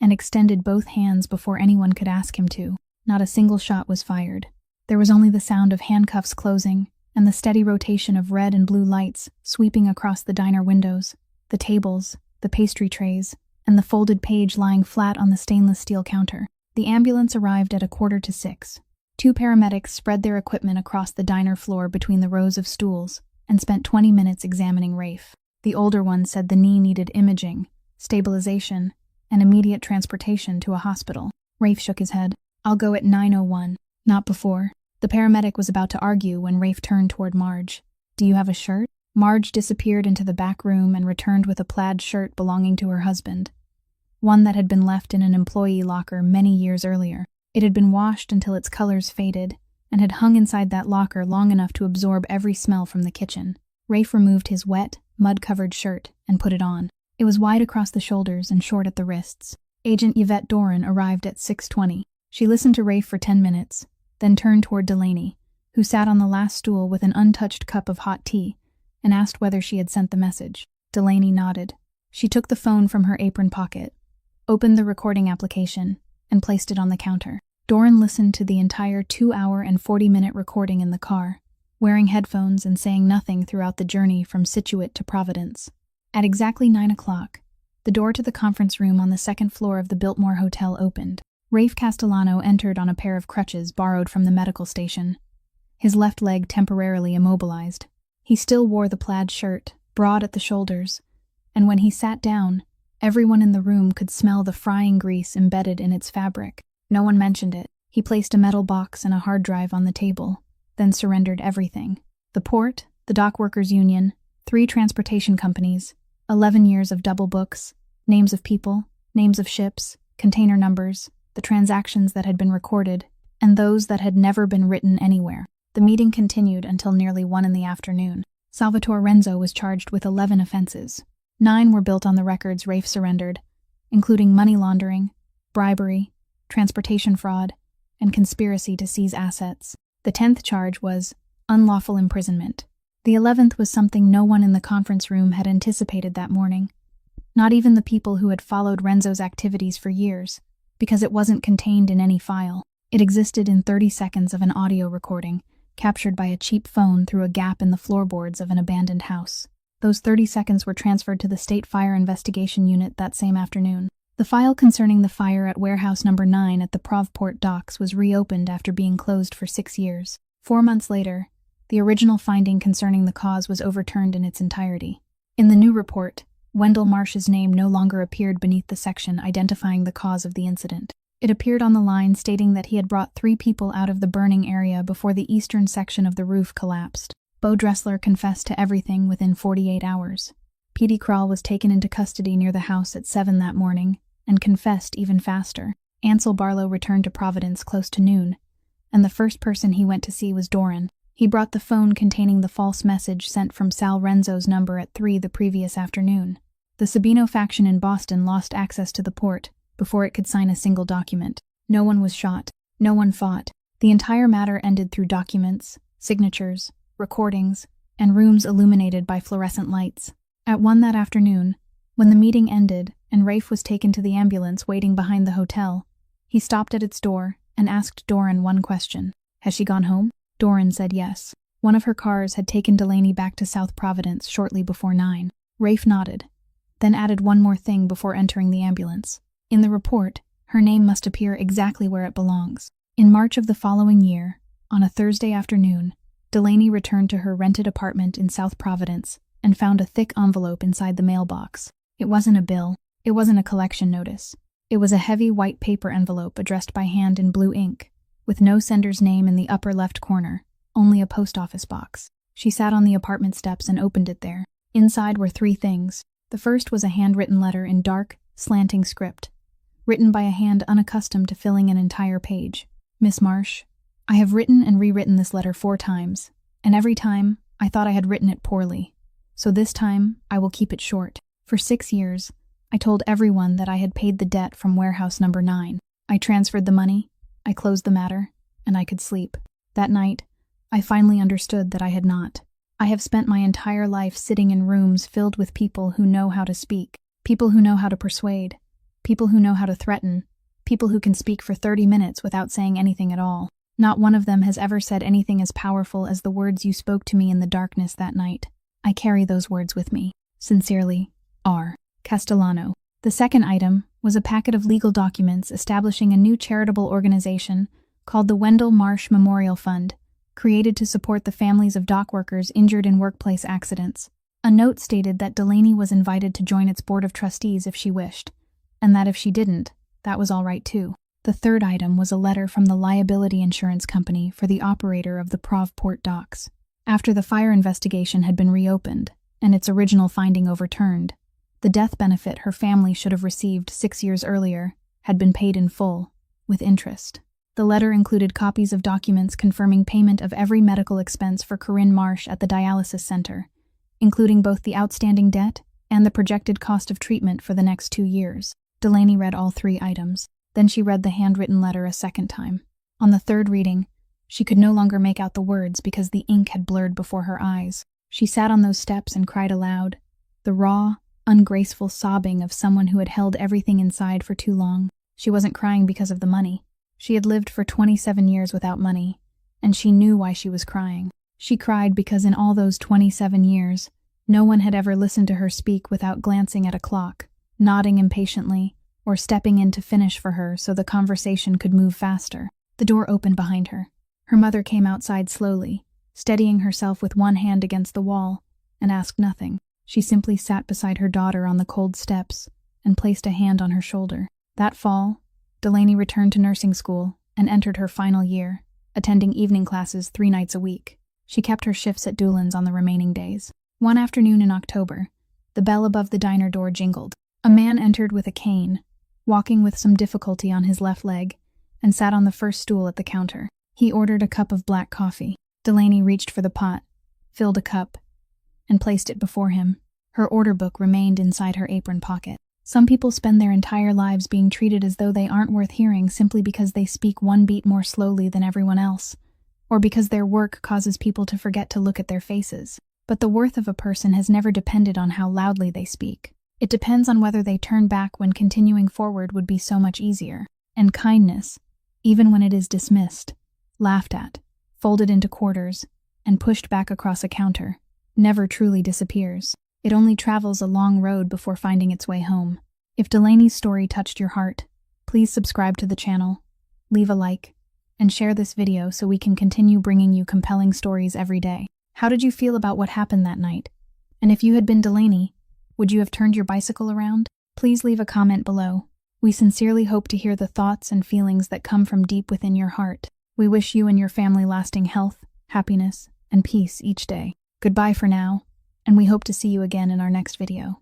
and extended both hands before anyone could ask him to. Not a single shot was fired. There was only the sound of handcuffs closing and the steady rotation of red and blue lights sweeping across the diner windows, the tables, the pastry trays, and the folded page lying flat on the stainless steel counter. The ambulance arrived at 5:45. 2 paramedics spread their equipment across the diner floor between the rows of stools and spent 20 minutes examining Rafe. The older one said the knee needed imaging, stabilization, and immediate transportation to a hospital. Rafe shook his head. "I'll go at 9:01, not before." The paramedic was about to argue when Rafe turned toward Marge. "Do you have a shirt?" Marge disappeared into the back room and returned with a plaid shirt belonging to her husband, one that had been left in an employee locker many years earlier. It had been washed until its colors faded and had hung inside that locker long enough to absorb every smell from the kitchen. Rafe removed his wet, mud-covered shirt and put it on. It was wide across the shoulders and short at the wrists. Agent Yvette Doran arrived at 6:20. She listened to Rafe for 10 minutes, then turned toward Delaney, who sat on the last stool with an untouched cup of hot tea, and asked whether she had sent the message. Delaney nodded. She took the phone from her apron pocket, opened the recording application, and placed it on the counter. Doran listened to the entire 2-hour and 40-minute recording in the car, wearing headphones and saying nothing throughout the journey from Scituate to Providence. At exactly 9 o'clock, the door to the conference room on the second floor of the Biltmore Hotel opened. Rafe Castellano entered on a pair of crutches borrowed from the medical station, his left leg temporarily immobilized. He still wore the plaid shirt, broad at the shoulders, and when he sat down, everyone in the room could smell the frying grease embedded in its fabric. No one mentioned it. He placed a metal box and a hard drive on the table, then surrendered everything. The port, the dock workers' union, 3 transportation companies, 11 years of double books, names of people, names of ships, container numbers, the transactions that had been recorded, and those that had never been written anywhere. The meeting continued until nearly 1 in the afternoon. Salvatore Renzo was charged with 11 offenses. 9 were built on the records Rafe surrendered, including money laundering, bribery, transportation fraud, and conspiracy to seize assets. The 10th charge was unlawful imprisonment. The 11th was something no one in the conference room had anticipated that morning, not even the people who had followed Renzo's activities for years, because it wasn't contained in any file. It existed in 30 seconds of an audio recording, captured by a cheap phone through a gap in the floorboards of an abandoned house. Those 30 seconds were transferred to the State Fire Investigation Unit that same afternoon. The file concerning the fire at Warehouse Number 9 at the Provport docks was reopened after being closed for 6 years. 4 months later, the original finding concerning the cause was overturned in its entirety. In the new report, Wendell Marsh's name no longer appeared beneath the section identifying the cause of the incident. It appeared on the line stating that he had brought 3 people out of the burning area before the eastern section of the roof collapsed. Bo Dressler confessed to everything within 48 hours. Petey Krall was taken into custody near the house at 7 that morning, and confessed even faster. Ansel Barlow returned to Providence close to noon, and the first person he went to see was Doran. He brought the phone containing the false message sent from Sal Renzo's number at 3 the previous afternoon. The Sabino faction in Boston lost access to the port before it could sign a single document. No one was shot. No one fought. The entire matter ended through documents, signatures, recordings, and rooms illuminated by fluorescent lights. At 1 that afternoon, when the meeting ended and Rafe was taken to the ambulance waiting behind the hotel, he stopped at its door and asked Doran one question. "Has she gone home?" Doran said yes. One of her cars had taken Delaney back to South Providence shortly before 9. Rafe nodded, then added one more thing before entering the ambulance. In the report, her name must appear exactly where it belongs. In March of the following year, on a Thursday afternoon, Delaney returned to her rented apartment in South Providence and found a thick envelope inside the mailbox. It wasn't a bill. It wasn't a collection notice. It was a heavy white paper envelope addressed by hand in blue ink, with no sender's name in the upper left corner, only a post office box. She sat on the apartment steps and opened it there. Inside were 3 things. The first was a handwritten letter in dark, slanting script, written by a hand unaccustomed to filling an entire page. "Miss Marsh, I have written and rewritten this letter 4 times, and every time I thought I had written it poorly. So this time I will keep it short. For 6 years, I told everyone that I had paid the debt from Warehouse Number 9. I transferred the money, I closed the matter, and I could sleep. That night, I finally understood that I had not. I have spent my entire life sitting in rooms filled with people who know how to speak, people who know how to persuade, people who know how to threaten, people who can speak for 30 minutes without saying anything at all. Not one of them has ever said anything as powerful as the words you spoke to me in the darkness that night. I carry those words with me. Sincerely, R. Castellano." The second item was a packet of legal documents establishing a new charitable organization called the Wendell Marsh Memorial Fund, created to support the families of dock workers injured in workplace accidents. A note stated that Delaney was invited to join its board of trustees if she wished, and that if she didn't, that was all right too. The third item was a letter from the liability insurance company for the operator of the Provport docks. After the fire investigation had been reopened and its original finding overturned, the death benefit her family should have received 6 years earlier had been paid in full, with interest. The letter included copies of documents confirming payment of every medical expense for Corinne Marsh at the dialysis center, including both the outstanding debt and the projected cost of treatment for the next 2 years. Delaney read all 3 items. Then she read the handwritten letter a second time. On the third reading, she could no longer make out the words because the ink had blurred before her eyes. She sat on those steps and cried aloud, the raw, ungraceful sobbing of someone who had held everything inside for too long. She wasn't crying because of the money. She had lived for 27 years without money, and she knew why she was crying. She cried because in all those 27 years, no one had ever listened to her speak without glancing at a clock, nodding impatiently, or stepping in to finish for her so the conversation could move faster. The door opened behind her. Her mother came outside slowly, steadying herself with one hand against the wall, and asked nothing. She simply sat beside her daughter on the cold steps and placed a hand on her shoulder. That fall, Delaney returned to nursing school and entered her final year, attending evening classes 3 nights a week. She kept her shifts at Doolin's on the remaining days. One afternoon in October, the bell above the diner door jingled. A man entered with a cane, walking with some difficulty on his left leg, and sat on the first stool at the counter. He ordered a cup of black coffee. Delaney reached for the pot, filled a cup, and placed it before him. Her order book remained inside her apron pocket. Some people spend their entire lives being treated as though they aren't worth hearing simply because they speak 1 beat more slowly than everyone else, or because their work causes people to forget to look at their faces. But the worth of a person has never depended on how loudly they speak. It depends on whether they turn back when continuing forward would be so much easier. And kindness, even when it is dismissed, laughed at, folded into quarters, and pushed back across a counter, never truly disappears. It only travels a long road before finding its way home. If Delaney's story touched your heart, please subscribe to the channel, leave a like, and share this video so we can continue bringing you compelling stories every day. How did you feel about what happened that night? And if you had been Delaney, would you have turned your bicycle around? Please leave a comment below. We sincerely hope to hear the thoughts and feelings that come from deep within your heart. We wish you and your family lasting health, happiness, and peace each day. Goodbye for now, and we hope to see you again in our next video.